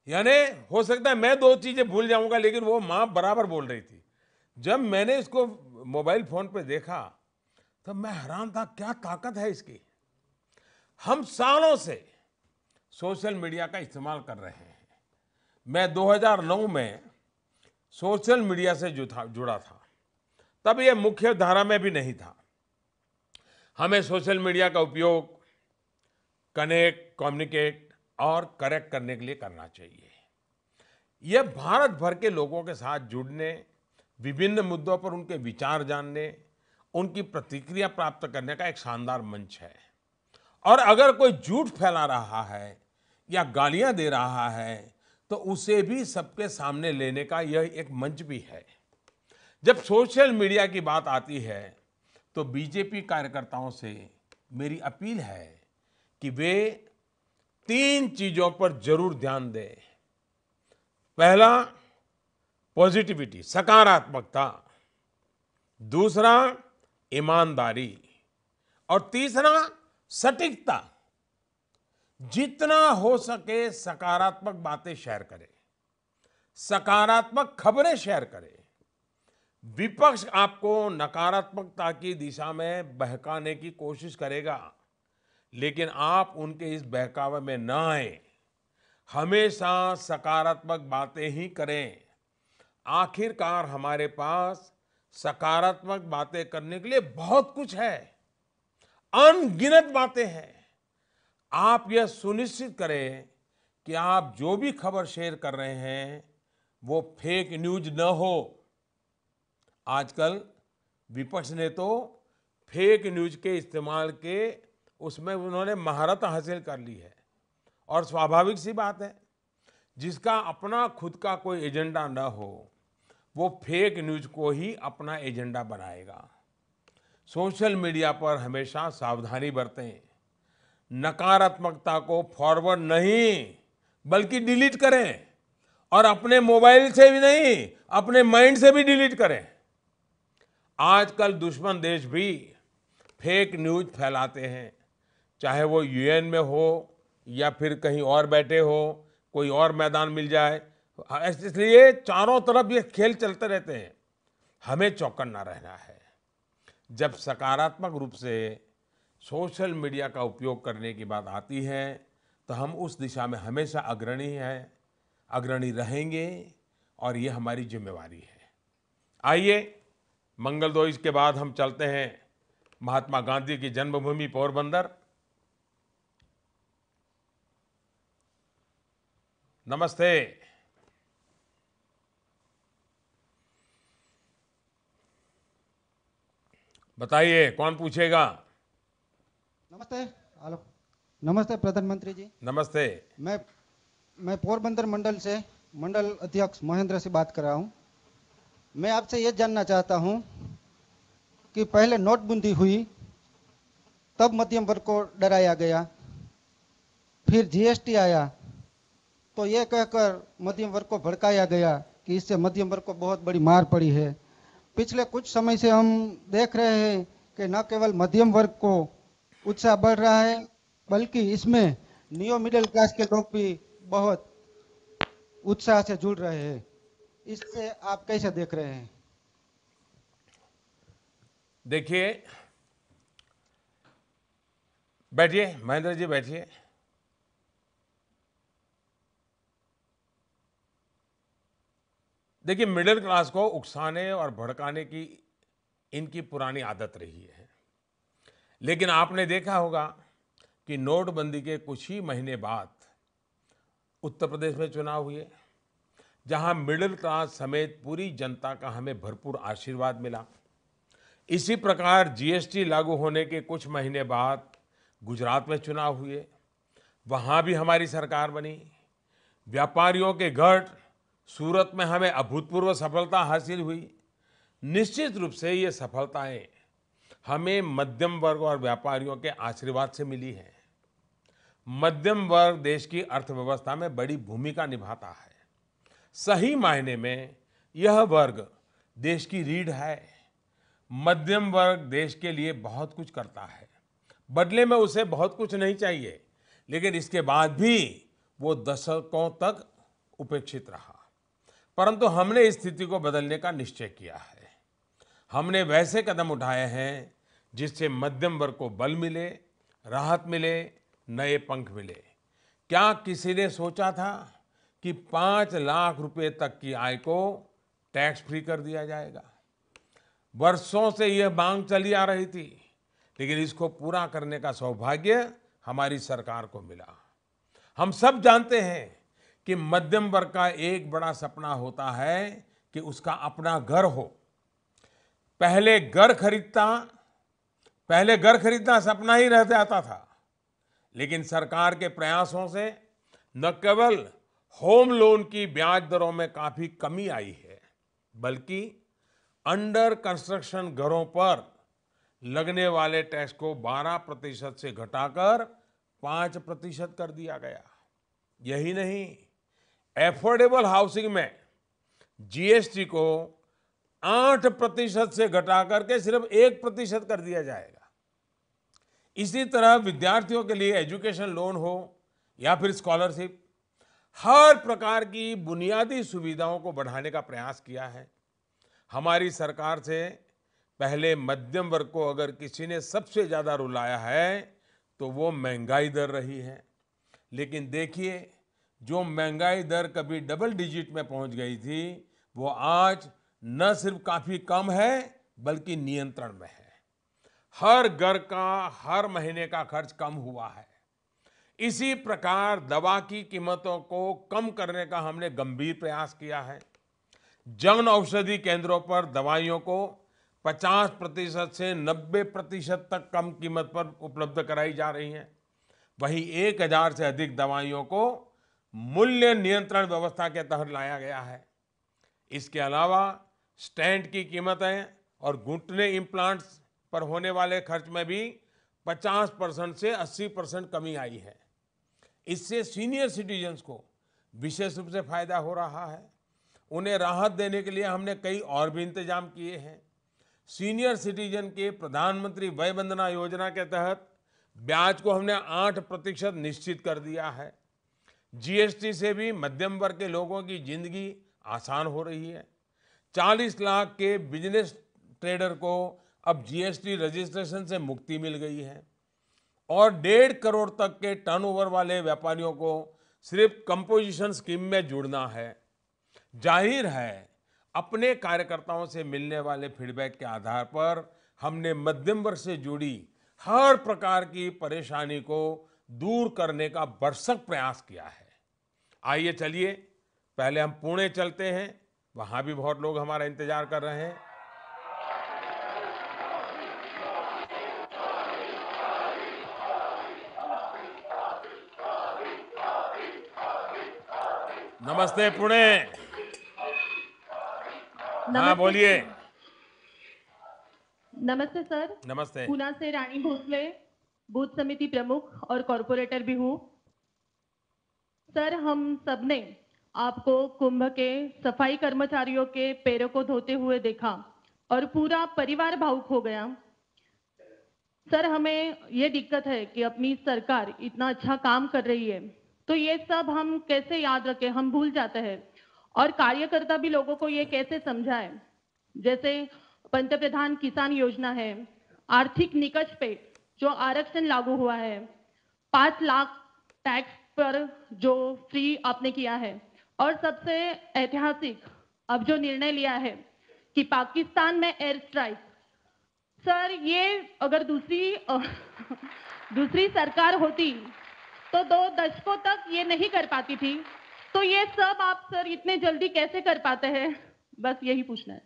यानी हो सकता है मैं 2 चीजें भूल जाऊंगा, लेकिन वो माँ बराबर बोल रही थी। जब मैंने इसको मोबाइल फोन पे देखा तो मैं हैरान था, क्या ताकत है इसकी। हम सालों से सोशल मीडिया का इस्तेमाल कर रहे हैं। मैं 2009 में सोशल मीडिया से जुड़ा था। तब यह मुख्य धारा में भी नहीं था। हमें सोशल मीडिया का उपयोग कनेक्ट, कम्युनिकेट और करेक्ट करने के लिए करना चाहिए। यह भारत भर के लोगों के साथ जुड़ने, विभिन्न मुद्दों पर उनके विचार जानने, उनकी प्रतिक्रिया प्राप्त करने का एक शानदार मंच है। और अगर कोई झूठ फैला रहा है या गालियां दे रहा है तो उसे भी सबके सामने लेने का यह एक मंच भी है। जब सोशल मीडिया की बात आती है तो बीजेपी कार्यकर्ताओं से मेरी अपील है कि वे 3 चीजों पर जरूर ध्यान दें। पहला, पॉजिटिविटी, सकारात्मकता। दूसरा, ईमानदारी। और तीसरा, सटीकता। जितना हो सके सकारात्मक बातें शेयर करें, सकारात्मक खबरें शेयर करें। विपक्ष आपको नकारात्मकता की दिशा में बहकाने की कोशिश करेगा, लेकिन आप उनके इस बहकावे में न आए। हमेशा सकारात्मक बातें ही करें। आखिरकार हमारे पास सकारात्मक बातें करने के लिए बहुत कुछ है, अनगिनत बातें हैं। आप यह सुनिश्चित करें कि आप जो भी खबर शेयर कर रहे हैं वो फेक न्यूज न हो। आजकल विपक्ष ने तो फेक न्यूज के इस्तेमाल के उसमें उन्होंने महारत हासिल कर ली है। और स्वाभाविक सी बात है, जिसका अपना खुद का कोई एजेंडा न हो वो फेक न्यूज को ही अपना एजेंडा बनाएगा। सोशल मीडिया पर हमेशा सावधानी बरतें। नकारात्मकता को फॉरवर्ड नहीं बल्कि डिलीट करें, और अपने मोबाइल से भी नहीं, अपने माइंड से भी डिलीट करें। आजकल दुश्मन देश भी फेक न्यूज फैलाते हैं, चाहे वो यूएन में हो या फिर कहीं और बैठे हो, कोई और मैदान मिल जाए। इसलिए चारों तरफ ये खेल चलते रहते हैं। हमें चौकन्ना रहना है। जब सकारात्मक रूप से सोशल मीडिया का उपयोग करने की बात आती है तो हम उस दिशा में हमेशा अग्रणी रहेंगे, और ये हमारी जिम्मेवारी है। आइए, मंगलदोई के बाद हम चलते हैं महात्मा गांधी की जन्मभूमि पोरबंदर। नमस्ते। बताइए कौन पूछेगा? नमस्ते। हेलो, नमस्ते प्रधानमंत्री जी। नमस्ते। मैं पोरबंदर मंडल से मंडल अध्यक्ष महेंद्र से बात कर रहा हूं। मैं आपसे ये जानना चाहता हूं कि पहले नोटबंदी हुई, तब मध्यम वर्ग को डराया गया, फिर जीएसटी आया तो ये कहकर मध्यम वर्ग को भड़काया गया कि इससे मध्यम वर्ग को बहुत बड़ी मार पड़ी है। पिछले कुछ समय से हम देख रहे हैं कि न केवल मध्यम वर्ग को उत्साह बढ़ रहा है, बल्कि इसमें नियो मिडिल क्लास के लोग भी बहुत उत्साह से जुड़ रहे हैं। इससे आप कैसे देख रहे हैं? देखिए, बैठिए महेंद्र जी, बैठिए। देखिए, मिडिल क्लास को उकसाने और भड़काने की इनकी पुरानी आदत रही है। लेकिन आपने देखा होगा कि नोटबंदी के कुछ ही महीने बाद उत्तर प्रदेश में चुनाव हुए, जहां मिडिल क्लास समेत पूरी जनता का हमें भरपूर आशीर्वाद मिला। इसी प्रकार जीएसटी लागू होने के कुछ महीने बाद गुजरात में चुनाव हुए, वहां भी हमारी सरकार बनी। व्यापारियों के गढ़ सूरत में हमें अभूतपूर्व सफलता हासिल हुई। निश्चित रूप से ये सफलताएं हमें मध्यम वर्ग और व्यापारियों के आशीर्वाद से मिली है। मध्यम वर्ग देश की अर्थव्यवस्था में बड़ी भूमिका निभाता है। सही मायने में यह वर्ग देश की रीढ़ है। मध्यम वर्ग देश के लिए बहुत कुछ करता है, बदले में उसे बहुत कुछ नहीं चाहिए, लेकिन इसके बाद भी वो दशकों तक उपेक्षित रहा। परंतु हमने इस स्थिति को बदलने का निश्चय किया है। हमने वैसे कदम उठाए हैं जिससे मध्यम वर्ग को बल मिले, राहत मिले, नए पंख मिले। क्या किसी ने सोचा था कि 5 लाख रुपए तक की आय को टैक्स फ्री कर दिया जाएगा? वर्षों से यह मांग चली आ रही थी, लेकिन इसको पूरा करने का सौभाग्य हमारी सरकार को मिला। हम सब जानते हैं कि मध्यम वर्ग का एक बड़ा सपना होता है कि उसका अपना घर हो। पहले घर खरीदना सपना ही रह जाता था, लेकिन सरकार के प्रयासों से न केवल होम लोन की ब्याज दरों में काफी कमी आई है, बल्कि अंडर कंस्ट्रक्शन घरों पर लगने वाले टैक्स को 12% से घटाकर 5% कर दिया गया। यही नहीं, एफोर्डेबल हाउसिंग में जीएसटी को 8% से घटाकर के सिर्फ 1% कर दिया जाएगा। इसी तरह विद्यार्थियों के लिए एजुकेशन लोन हो या फिर स्कॉलरशिप, हर प्रकार की बुनियादी सुविधाओं को बढ़ाने का प्रयास किया है। हमारी सरकार से पहले मध्यम वर्ग को अगर किसी ने सबसे ज्यादा रुलाया है तो वो महंगाई दर रही है। लेकिन देखिए, जो महंगाई दर कभी डबल डिजिट में पहुंच गई थी, वो आज न सिर्फ काफी कम है बल्कि नियंत्रण में है। हर घर का हर महीने का खर्च कम हुआ है। इसी प्रकार दवा की कीमतों को कम करने का हमने गंभीर प्रयास किया है। जन औषधि केंद्रों पर दवाइयों को 50% से 90% तक कम कीमत पर उपलब्ध कराई जा रही हैं। वहीं 1000 से अधिक दवाइयों को मूल्य नियंत्रण व्यवस्था के तहत लाया गया है। इसके अलावा स्टेंट की कीमतें और घुटने इम्प्लांट्स पर होने वाले खर्च में भी 50% से 80% कमी आई है। इससे सीनियर सिटीजन्स को विशेष रूप से फायदा हो रहा है। उन्हें राहत देने के लिए हमने कई और भी इंतजाम किए हैं। सीनियर सिटीजन के प्रधानमंत्री वय वंदना योजना के तहत ब्याज को हमने 8% निश्चित कर दिया है। जीएसटी से भी मध्यम वर्ग के लोगों की जिंदगी आसान हो रही है। 40 लाख के बिजनेस ट्रेडर को अब जीएसटी रजिस्ट्रेशन से मुक्ति मिल गई है और 1.5 करोड़ तक के टर्नओवर वाले व्यापारियों को सिर्फ कंपोजिशन स्कीम में जुड़ना है। जाहिर है, अपने कार्यकर्ताओं से मिलने वाले फीडबैक के आधार पर हमने मध्यम वर्ग से जुड़ी हर प्रकार की परेशानी को दूर करने का भरसक प्रयास किया है। आइए चलिए पहले हम पुणे चलते हैं, वहां भी बहुत लोग हमारा इंतजार कर रहे हैं। नमस्ते पुणे। हाँ बोलिए। नमस्ते सर। नमस्ते। पूना से रानी भोसले, बूथ समिति प्रमुख और कॉरपोरेटर भी हूँ। सर, हम सबने आपको कुंभ के सफाई कर्मचारियों के पैरों को धोते हुए देखा और पूरा परिवार भावुक हो गया। सर, हमें ये दिक्कत है कि अपनी सरकार इतना अच्छा काम कर रही है, तो ये सब हम कैसे याद रखें, हम भूल जाते हैं। और कार्यकर्ता भी लोगों को ये कैसे समझाए, जैसे पंतप्रधान किसान योजना है, आर्थिक निकष पे जो आरक्षण लागू हुआ है, 5 लाख टैक्स पर जो फ्री आपने किया है, और सबसे ऐतिहासिक अब जो निर्णय लिया है कि पाकिस्तान में एयर स्ट्राइक। सर, ये अगर दूसरी सरकार होती तो 2 दशकों तक ये नहीं कर पाती थी। तो ये सब आप सर इतने जल्दी कैसे कर पाते हैं, बस यही पूछना है।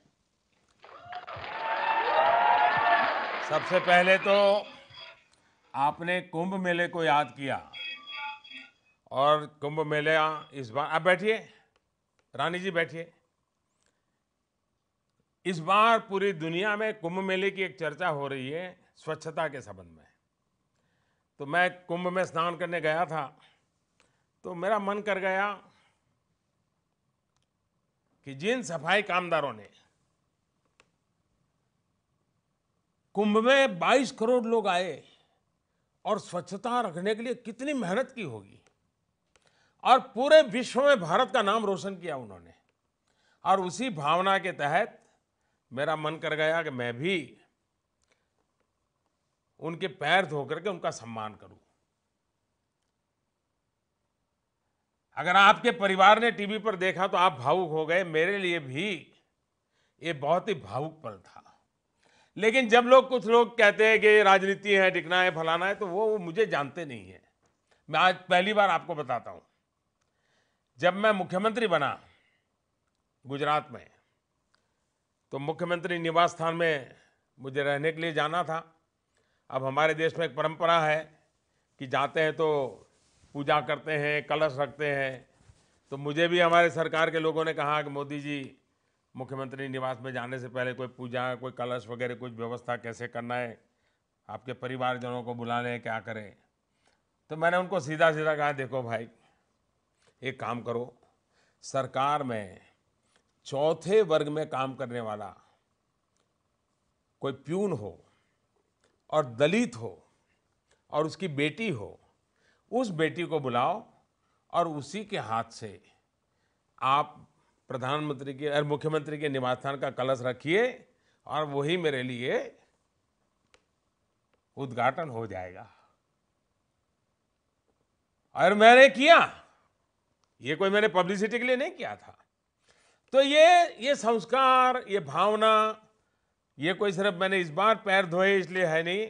सबसे पहले तो आपने कुंभ मेले को याद किया, और कुंभ मेला इस बार, आप बैठिए रानी जी, बैठिए। इस बार पूरी दुनिया में कुंभ मेले की एक चर्चा हो रही है स्वच्छता के संबंध में। तो मैं कुंभ में स्नान करने गया था, तो मेरा मन कर गया कि जिन सफाई कामदारों ने, कुंभ में 22 करोड़ लोग आए और स्वच्छता रखने के लिए कितनी मेहनत की होगी, और पूरे विश्व में भारत का नाम रोशन किया उन्होंने। और उसी भावना के तहत मेरा मन कर गया कि मैं भी उनके पैर धो करके उनका सम्मान करूं। अगर आपके परिवार ने टीवी पर देखा तो आप भावुक हो गए, मेरे लिए भी ये बहुत ही भावुक पल था। लेकिन जब कुछ लोग कहते हैं कि ये राजनीति है, टिकना है, फलाना है, तो वो मुझे जानते नहीं है। मैं आज पहली बार आपको बताता हूं, जब मैं मुख्यमंत्री बना गुजरात में, तो मुख्यमंत्री निवास स्थान में मुझे रहने के लिए जाना था। अब हमारे देश में एक परंपरा है कि जाते हैं तो पूजा करते हैं, कलश रखते हैं। तो मुझे भी हमारे सरकार के लोगों ने कहा कि मोदी जी, मुख्यमंत्री निवास में जाने से पहले कोई पूजा, कोई कलश वगैरह कुछ व्यवस्था कैसे करना है, आपके परिवारजनों को बुला लें, क्या करें। तो मैंने उनको सीधा सीधा कहा, देखो भाई, एक काम करो, सरकार में चौथे वर्ग में काम करने वाला कोई प्यून हो और दलित हो और उसकी बेटी हो, उस बेटी को बुलाओ और उसी के हाथ से आप प्रधानमंत्री के और मुख्यमंत्री के निवास स्थान का कलश रखिए और वही मेरे लिए उद्घाटन हो जाएगा। और मैंने किया, ये कोई मैंने पब्लिसिटी के लिए नहीं किया था। तो ये संस्कार, ये भावना, ये कोई सिर्फ मैंने इस बार पैर धोए इसलिए है नहीं,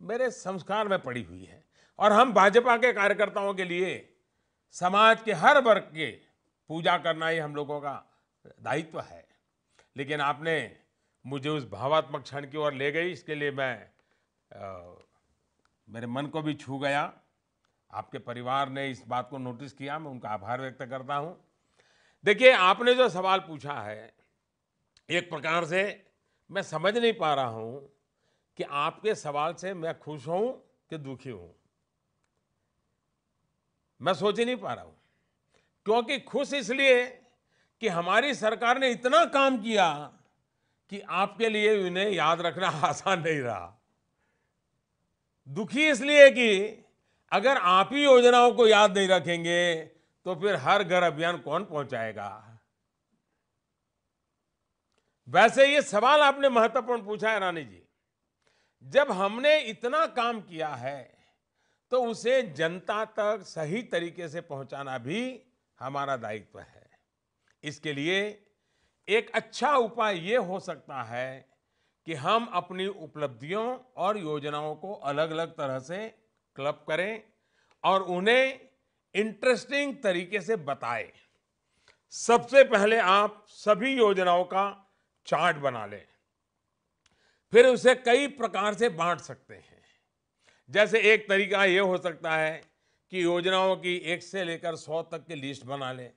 मेरे संस्कार में पड़ी हुई है। और हम भाजपा के कार्यकर्ताओं के लिए समाज के हर वर्ग के पूजा करना ही हम लोगों का दायित्व है। लेकिन आपने मुझे उस भावात्मक क्षण की ओर ले गई, इसके लिए मेरे मन को भी छू गया। आपके परिवार ने इस बात को नोटिस किया, मैं उनका आभार व्यक्त करता हूं। देखिए, आपने जो सवाल पूछा है, एक प्रकार से मैं समझ नहीं पा रहा हूं कि आपके सवाल से मैं खुश हूं कि दुखी हूं। मैं सोच ही नहीं पा रहा हूं, क्योंकि खुश इसलिए कि हमारी सरकार ने इतना काम किया कि आपके लिए उन्हें याद रखना आसान नहीं रहा। दुखी इसलिए कि अगर आप ही योजनाओं को याद नहीं रखेंगे तो फिर हर घर अभियान कौन पहुंचाएगा। वैसे ये सवाल आपने महत्वपूर्ण पूछा है रानी जी। जब हमने इतना काम किया है तो उसे जनता तक सही तरीके से पहुंचाना भी हमारा दायित्व है। इसके लिए एक अच्छा उपाय ये हो सकता है कि हम अपनी उपलब्धियों और योजनाओं को अलग अलग तरह से क्लब करें और उन्हें इंटरेस्टिंग तरीके से बताएं। सबसे पहले आप सभी योजनाओं का चार्ट बना लें, फिर उसे कई प्रकार से बांट सकते हैं। जैसे एक तरीका ये हो सकता है कि योजनाओं की 1 से लेकर 100 तक की लिस्ट बना लें।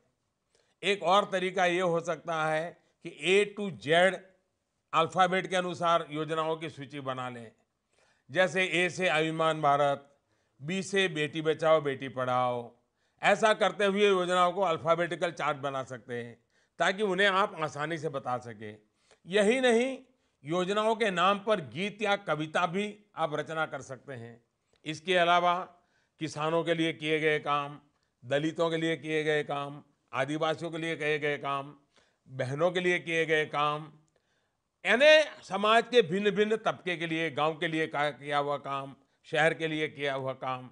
एक और तरीका ये हो सकता है कि A to Z अल्फाबेट के अनुसार योजनाओं की सूची बना लें। जैसे A से आयुष्मान भारत, B से बेटी बचाओ बेटी पढ़ाओ। ऐसा करते हुए योजनाओं को अल्फाबेटिकल चार्ट बना सकते हैं ताकि उन्हें आप आसानी से बता सकें। यही नहीं, योजनाओं के नाम पर गीत या कविता भी आप रचना कर सकते हैं। इसके अलावा किसानों के लिए किए गए काम, दलितों के लिए किए गए काम, आदिवासियों के लिए किए गए काम, बहनों के लिए किए गए काम, यानी समाज के भिन्न भिन्न तबके के लिए, गांव के लिए किया हुआ काम, शहर के लिए किया हुआ काम।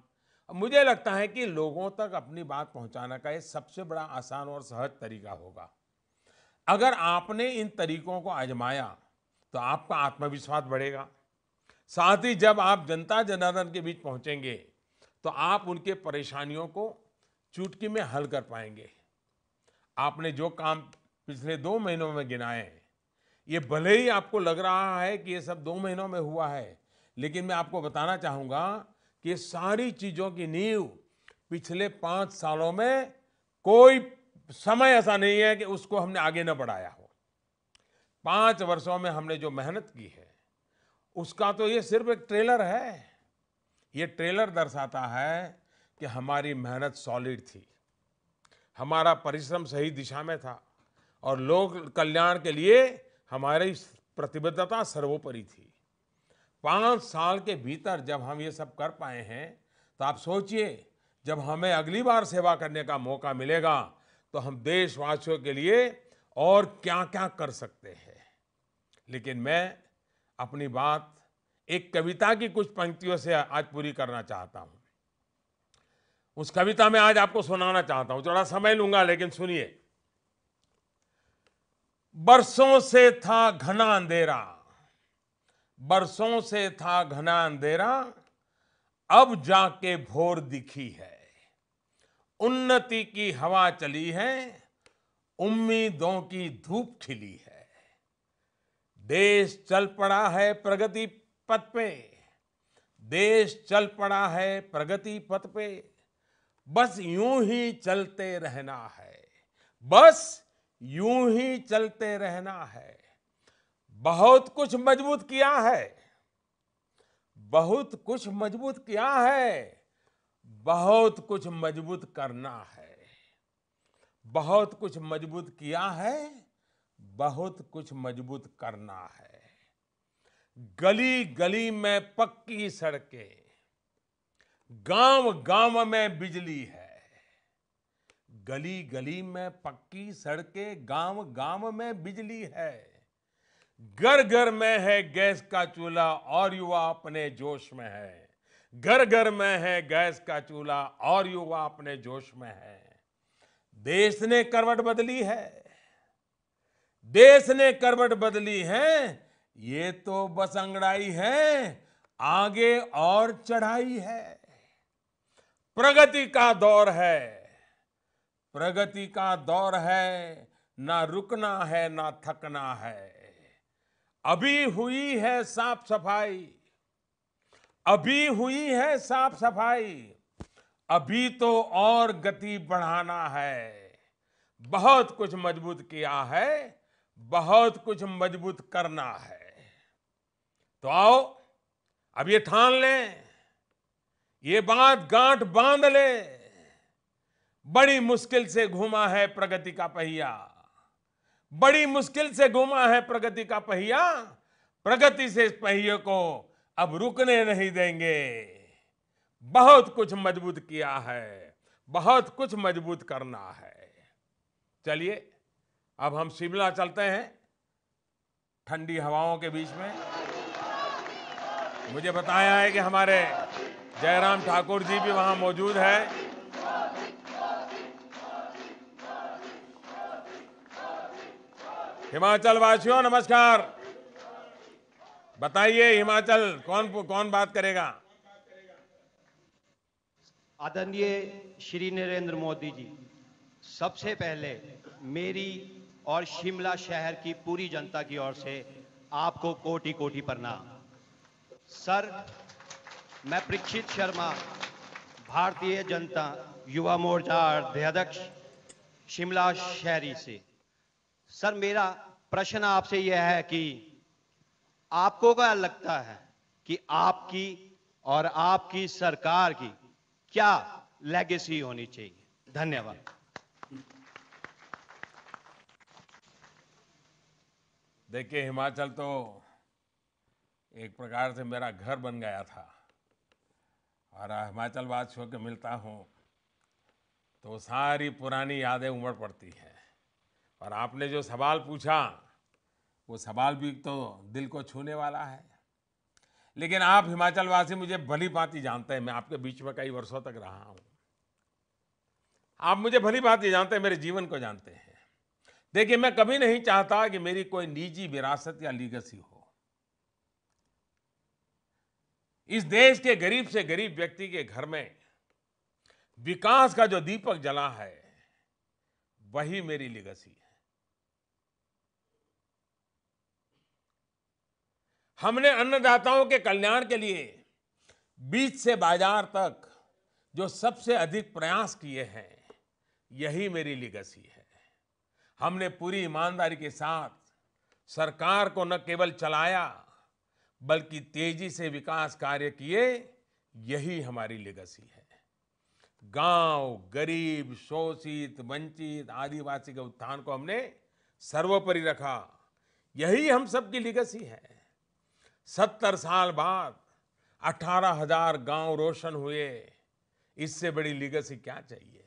मुझे लगता है कि लोगों तक अपनी बात पहुंचाने का ये सबसे बड़ा आसान और सहज तरीका होगा। अगर आपने इन तरीकों को आजमाया तो आपका आत्मविश्वास बढ़ेगा। साथ ही जब आप जनता जनार्दन के बीच पहुंचेंगे तो आप उनके परेशानियों को चुटकी में हल कर पाएंगे। आपने जो काम पिछले 2 महीनों में गिनाए हैं, ये भले ही आपको लग रहा है कि ये सब 2 महीनों में हुआ है, लेकिन मैं आपको बताना चाहूंगा कि ये सारी चीजों की नींव पिछले 5 सालों में कोई समय ऐसा नहीं है कि उसको हमने आगे न बढ़ाया हो। 5 वर्षों में हमने जो मेहनत की है उसका तो ये सिर्फ एक ट्रेलर है। ये ट्रेलर दर्शाता है कि हमारी मेहनत सॉलिड थी, हमारा परिश्रम सही दिशा में था और लोक कल्याण के लिए हमारी प्रतिबद्धता सर्वोपरि थी। 5 साल के भीतर जब हम ये सब कर पाए हैं तो आप सोचिए, जब हमें अगली बार सेवा करने का मौका मिलेगा तो हम देशवासियों के लिए और क्या क्या कर सकते हैं। लेकिन मैं अपनी बात एक कविता की कुछ पंक्तियों से आज पूरी करना चाहता हूं। उस कविता में आज आपको सुनाना चाहता हूं। थोड़ा समय लूंगा लेकिन सुनिए। बरसों से था घना अंधेरा, बरसों से था घना अंधेरा, अब जाके भोर दिखी है। उन्नति की हवा चली है, उम्मीदों की धूप खिली है। देश चल पड़ा है प्रगति पथ पे, देश चल पड़ा है प्रगति पथ पे। बस यूं ही चलते रहना है, बस यूं ही चलते रहना है। बहुत कुछ मजबूत किया है, बहुत कुछ मजबूत किया है, बहुत कुछ मजबूत करना है। बहुत कुछ मजबूत किया है, बहुत कुछ मजबूत करना है। गली गली में पक्की सड़कें, गांव गांव में बिजली है। गली गली में पक्की सड़कें, गांव गांव में बिजली है। घर घर में है गैस का चूल्हा और युवा अपने जोश में है। घर घर में है गैस का चूल्हा और युवा अपने जोश में है। देश ने करवट बदली है, देश ने करवट बदली है। ये तो बस अंगड़ाई है, आगे और चढ़ाई है। प्रगति का दौर है, प्रगति का दौर है। ना रुकना है ना थकना है। अभी हुई है साफ सफाई, अभी हुई है साफ सफाई। अभी तो और गति बढ़ाना है। बहुत कुछ मजबूत किया है, बहुत कुछ मजबूत करना है। तो आओ अब ये ठान लें, ये बात गांठ बांध ले। बड़ी मुश्किल से घूमा है प्रगति का पहिया, बड़ी मुश्किल से घूमा है प्रगति का पहिया। प्रगति से इस पहिए को अब रुकने नहीं देंगे। बहुत कुछ मजबूत किया है, बहुत कुछ मजबूत करना है। चलिए अब हम शिमला चलते हैं, ठंडी हवाओं के बीच में। मुझे बताया है कि हमारे जयराम ठाकुर जी भी वहां मौजूद है। हिमाचल वासियों नमस्कार। बताइए हिमाचल कौन बात करेगा? आदरणीय श्री नरेंद्र मोदी जी, सबसे पहले मेरी और शिमला शहर की पूरी जनता की ओर से आपको कोटि कोटि प्रणाम। सर, मैं परीक्षित शर्मा, भारतीय जनता युवा मोर्चा अध्यक्ष, शिमला शहरी से। सर, मेरा प्रश्न आपसे यह है कि आपको क्या लगता है कि आपकी और आपकी सरकार की क्या लेगेसी होनी चाहिए? धन्यवाद। देखिए, हिमाचल तो एक प्रकार से मेरा घर बन गया था और हिमाचल वासियों के मिलता हूँ तो सारी पुरानी यादें उमड़ पड़ती हैं। और आपने जो सवाल पूछा वो सवाल भी तो दिल को छूने वाला है। लेकिन आप हिमाचल वासी मुझे भली भांति जानते हैं, मैं आपके बीच में कई वर्षों तक रहा हूँ। आप मुझे भली भांति जानते हैं, मेरे जीवन को जानते हैं। देखिए, मैं कभी नहीं चाहता कि मेरी कोई निजी विरासत या लीगेसी हो। इस देश के गरीब से गरीब व्यक्ति के घर में विकास का जो दीपक जला है वही मेरी लीगेसी है। हमने अन्नदाताओं के कल्याण के लिए बीज से बाजार तक जो सबसे अधिक प्रयास किए हैं, यही मेरी लीगेसी है। हमने पूरी ईमानदारी के साथ सरकार को न केवल चलाया बल्कि तेजी से विकास कार्य किए, यही हमारी लीगेसी है। गांव, गरीब, शोषित, वंचित, आदिवासी के उत्थान को हमने सर्वोपरि रखा, यही हम सबकी लीगेसी है। 70 साल बाद 18,000 गांव रोशन हुए, इससे बड़ी लीगेसी क्या चाहिए?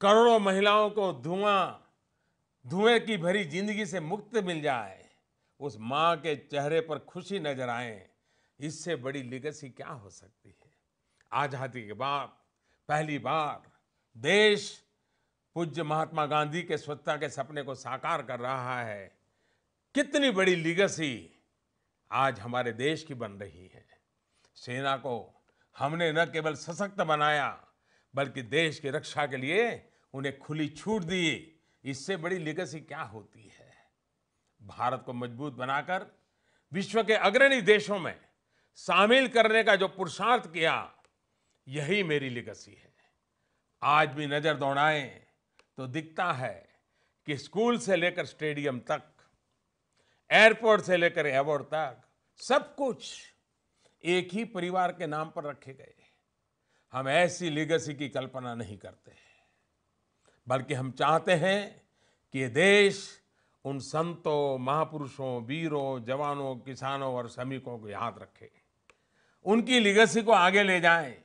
करोड़ों महिलाओं को धुएं की भरी जिंदगी से मुक्ति मिल जाए, उस मां के चेहरे पर खुशी नजर आए, इससे बड़ी लीगेसी क्या हो सकती है? आजादी के बाद पहली बार देश पूज्य महात्मा गांधी के स्वच्छता के सपने को साकार कर रहा है। कितनी बड़ी लीगेसी आज हमारे देश की बन रही है। सेना को हमने न केवल सशक्त बनाया बल्कि देश की रक्षा के लिए उन्हें खुली छूट दी। इससे बड़ी लीगेसी क्या होती है। भारत को मजबूत बनाकर विश्व के अग्रणी देशों में शामिल करने का जो पुरुषार्थ किया, यही मेरी लीगेसी है। आज भी नजर दौड़ाएं तो दिखता है कि स्कूल से लेकर स्टेडियम तक, एयरपोर्ट से लेकर एवॉर्ड तक, सब कुछ एक ही परिवार के नाम पर रखे गए। हम ऐसी लीगेसी की कल्पना नहीं करते, बल्कि हम चाहते हैं कि ये देश उन संतों, महापुरुषों, वीरों, जवानों, किसानों और श्रमिकों को याद रखे, उनकी लीगेसी को आगे ले जाए,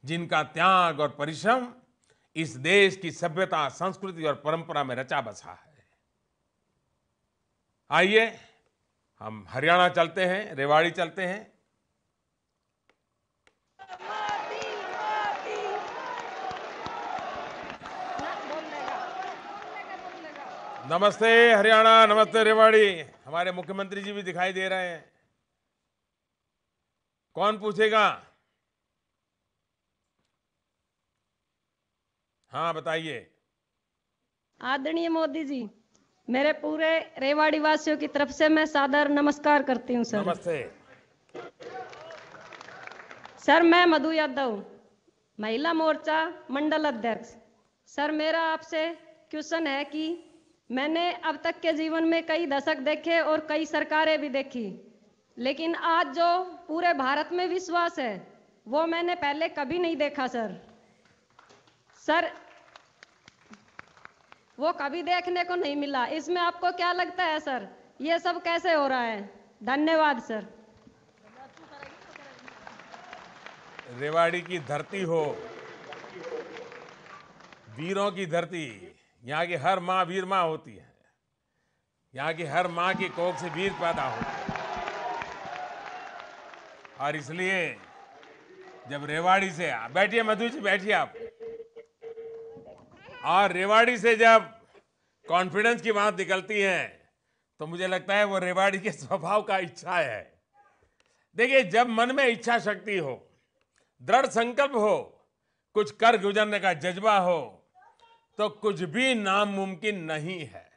जिनका त्याग और परिश्रम इस देश की सभ्यता, संस्कृति और परंपरा में रचा बसा है। आइए हम हरियाणा चलते हैं, रेवाड़ी चलते हैं। नमस्ते हरियाणा, नमस्ते रेवाड़ी। हमारे मुख्यमंत्री जी भी दिखाई दे रहे हैं। कौन पूछेगा? हाँ बताइए। आदरणीय मोदी जी, मेरे पूरे रेवाड़ी वासियों की तरफ से मैं सादर नमस्कार करती हूँ सर। नमस्ते सर, मैं मधु यादव, महिला मोर्चा मंडल अध्यक्ष। सर, मेरा आपसे क्वेश्चन है कि मैंने अब तक के जीवन में कई दशक देखे और कई सरकारें भी देखी, लेकिन आज जो पूरे भारत में विश्वास है वो मैंने पहले कभी नहीं देखा सर, वो कभी देखने को नहीं मिला। इसमें आपको क्या लगता है सर, ये सब कैसे हो रहा है? धन्यवाद सर। रेवाड़ी की धरती हो, वीरों की धरती, यहाँ की हर माँ वीर माँ होती है। यहाँ की हर माँ की कोख से वीर पैदा होते हैं। और इसलिए जब रेवाड़ी से, बैठिए मधु जी, बैठिए आप। और रेवाड़ी से जब कॉन्फिडेंस की बात निकलती है तो मुझे लगता है वो रेवाड़ी के स्वभाव का इच्छा है। देखिए, जब मन में इच्छा शक्ति हो, दृढ़ संकल्प हो, कुछ कर गुजरने का जज्बा हो, तो कुछ भी नामुमकिन नहीं है।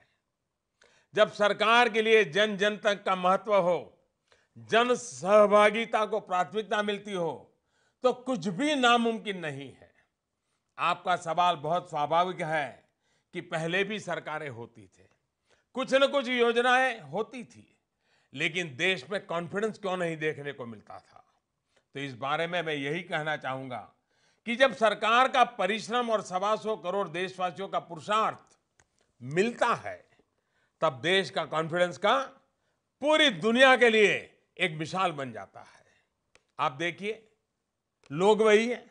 जब सरकार के लिए जन जन तक का महत्व हो, जन सहभागिता को प्राथमिकता मिलती हो, तो कुछ भी नामुमकिन नहीं है। आपका सवाल बहुत स्वाभाविक है कि पहले भी सरकारें होती थी, कुछ न कुछ योजनाएं होती थी, लेकिन देश में कॉन्फिडेंस क्यों नहीं देखने को मिलता था। तो इस बारे में मैं यही कहना चाहूंगा कि जब सरकार का परिश्रम और 125 करोड़ देशवासियों का पुरुषार्थ मिलता है, तब देश का कॉन्फिडेंस का पूरी दुनिया के लिए एक मिसाल बन जाता है। आप देखिए, लोग वही है,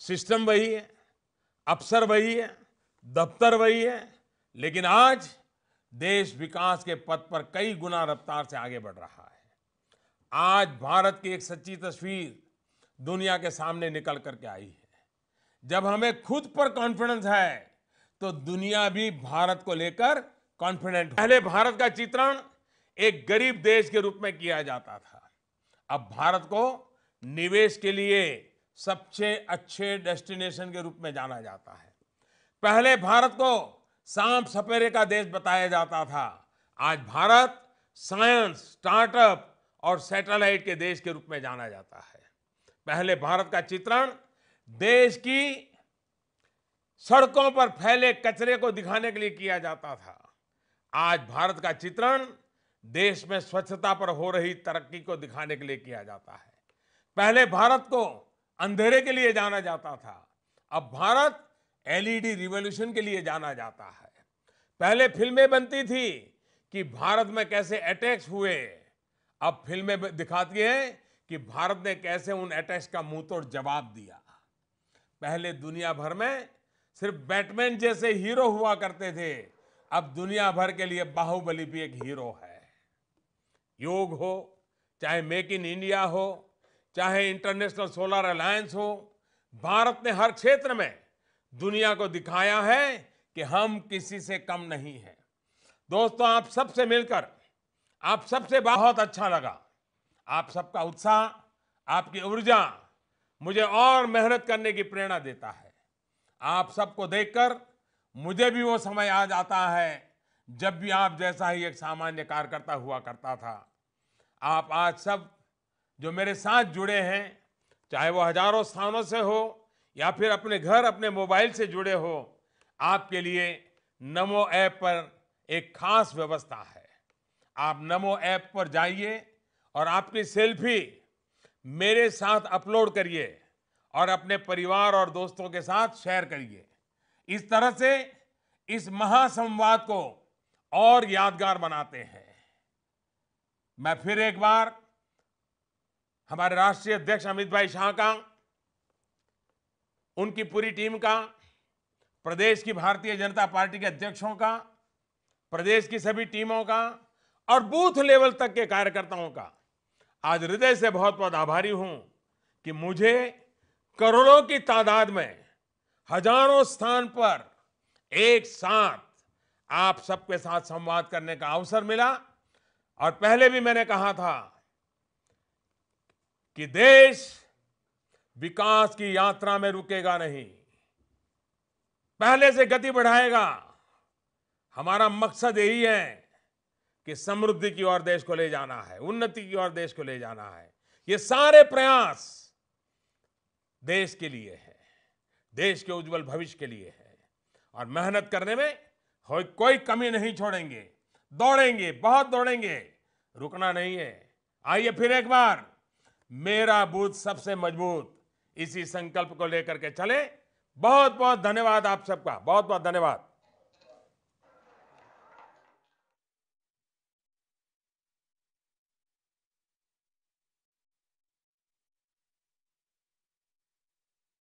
सिस्टम वही है, अफसर वही है, दफ्तर वही है, लेकिन आज देश विकास के पथ पर कई गुना रफ्तार से आगे बढ़ रहा है। आज भारत की एक सच्ची तस्वीर दुनिया के सामने निकल करके आई है। जब हमें खुद पर कॉन्फिडेंस है तो दुनिया भी भारत को लेकर कॉन्फिडेंट। पहले भारत का चित्रण एक गरीब देश के रूप में किया जाता था, अब भारत को निवेश के लिए सबसे अच्छे डेस्टिनेशन के रूप में जाना जाता है। पहले भारत को सांप सपेरे का देश बताया जाता था, आज भारत साइंस, स्टार्टअप और सैटेलाइट के देश के रूप में जाना जाता है। पहले भारत का चित्रण देश की सड़कों पर फैले कचरे को दिखाने के लिए किया जाता था, आज भारत का चित्रण देश में स्वच्छता पर हो रही तरक्की को दिखाने के लिए किया जाता है। पहले भारत को अंधेरे के लिए जाना जाता था, अब भारत एलईडी रिवॉल्यूशन के लिए जाना जाता है। पहले फिल्में बनती थी कि भारत में कैसे अटैक्स हुए, अब फिल्में दिखाती हैं कि भारत ने कैसे उन अटैक्स का मुंह तोड़ जवाब दिया। पहले दुनिया भर में सिर्फ बैटमैन जैसे हीरो हुआ करते थे, अब दुनिया भर के लिए बाहुबली भी एक हीरो है। योग हो, चाहे मेक इन इंडिया हो, चाहे इंटरनेशनल सोलर अलायंस हो, भारत ने हर क्षेत्र में दुनिया को दिखाया है कि हम किसी से कम नहीं हैं। दोस्तों, आप सबसे मिलकर, आप सबसे बहुत अच्छा लगा। आप सबका उत्साह, आपकी ऊर्जा मुझे और मेहनत करने की प्रेरणा देता है। आप सबको देखकर मुझे भी वो समय याद आता है जब भी आप जैसा ही एक सामान्य कार्यकर्ता हुआ करता था। आप आज सब जो मेरे साथ जुड़े हैं, चाहे वो हजारों स्थानों से हो या फिर अपने घर, अपने मोबाइल से जुड़े हो, आपके लिए नमो ऐप पर एक खास व्यवस्था है। आप नमो ऐप पर जाइए और आपकी सेल्फी मेरे साथ अपलोड करिए और अपने परिवार और दोस्तों के साथ शेयर करिए। इस तरह से इस महासंवाद को और यादगार बनाते हैं। मैं फिर एक बार हमारे राष्ट्रीय अध्यक्ष अमित भाई शाह का, उनकी पूरी टीम का, प्रदेश की भारतीय जनता पार्टी के अध्यक्षों का, प्रदेश की सभी टीमों का और बूथ लेवल तक के कार्यकर्ताओं का आज हृदय से बहुत बहुत आभारी हूं कि मुझे करोड़ों की तादाद में हजारों स्थान पर एक साथ आप सबके साथ संवाद करने का अवसर मिला। और पहले भी मैंने कहा था कि देश विकास की यात्रा में रुकेगा नहीं, पहले से गति बढ़ाएगा। हमारा मकसद यही है कि समृद्धि की ओर देश को ले जाना है, उन्नति की ओर देश को ले जाना है। ये सारे प्रयास देश के लिए है, देश के उज्जवल भविष्य के लिए है और मेहनत करने में कोई कमी नहीं छोड़ेंगे। दौड़ेंगे, बहुत दौड़ेंगे, रुकना नहीं है। आइए फिर एक बार, मेरा बूथ सबसे मजबूत, इसी संकल्प को लेकर के चले। बहुत बहुत धन्यवाद आप सबका, बहुत बहुत धन्यवाद।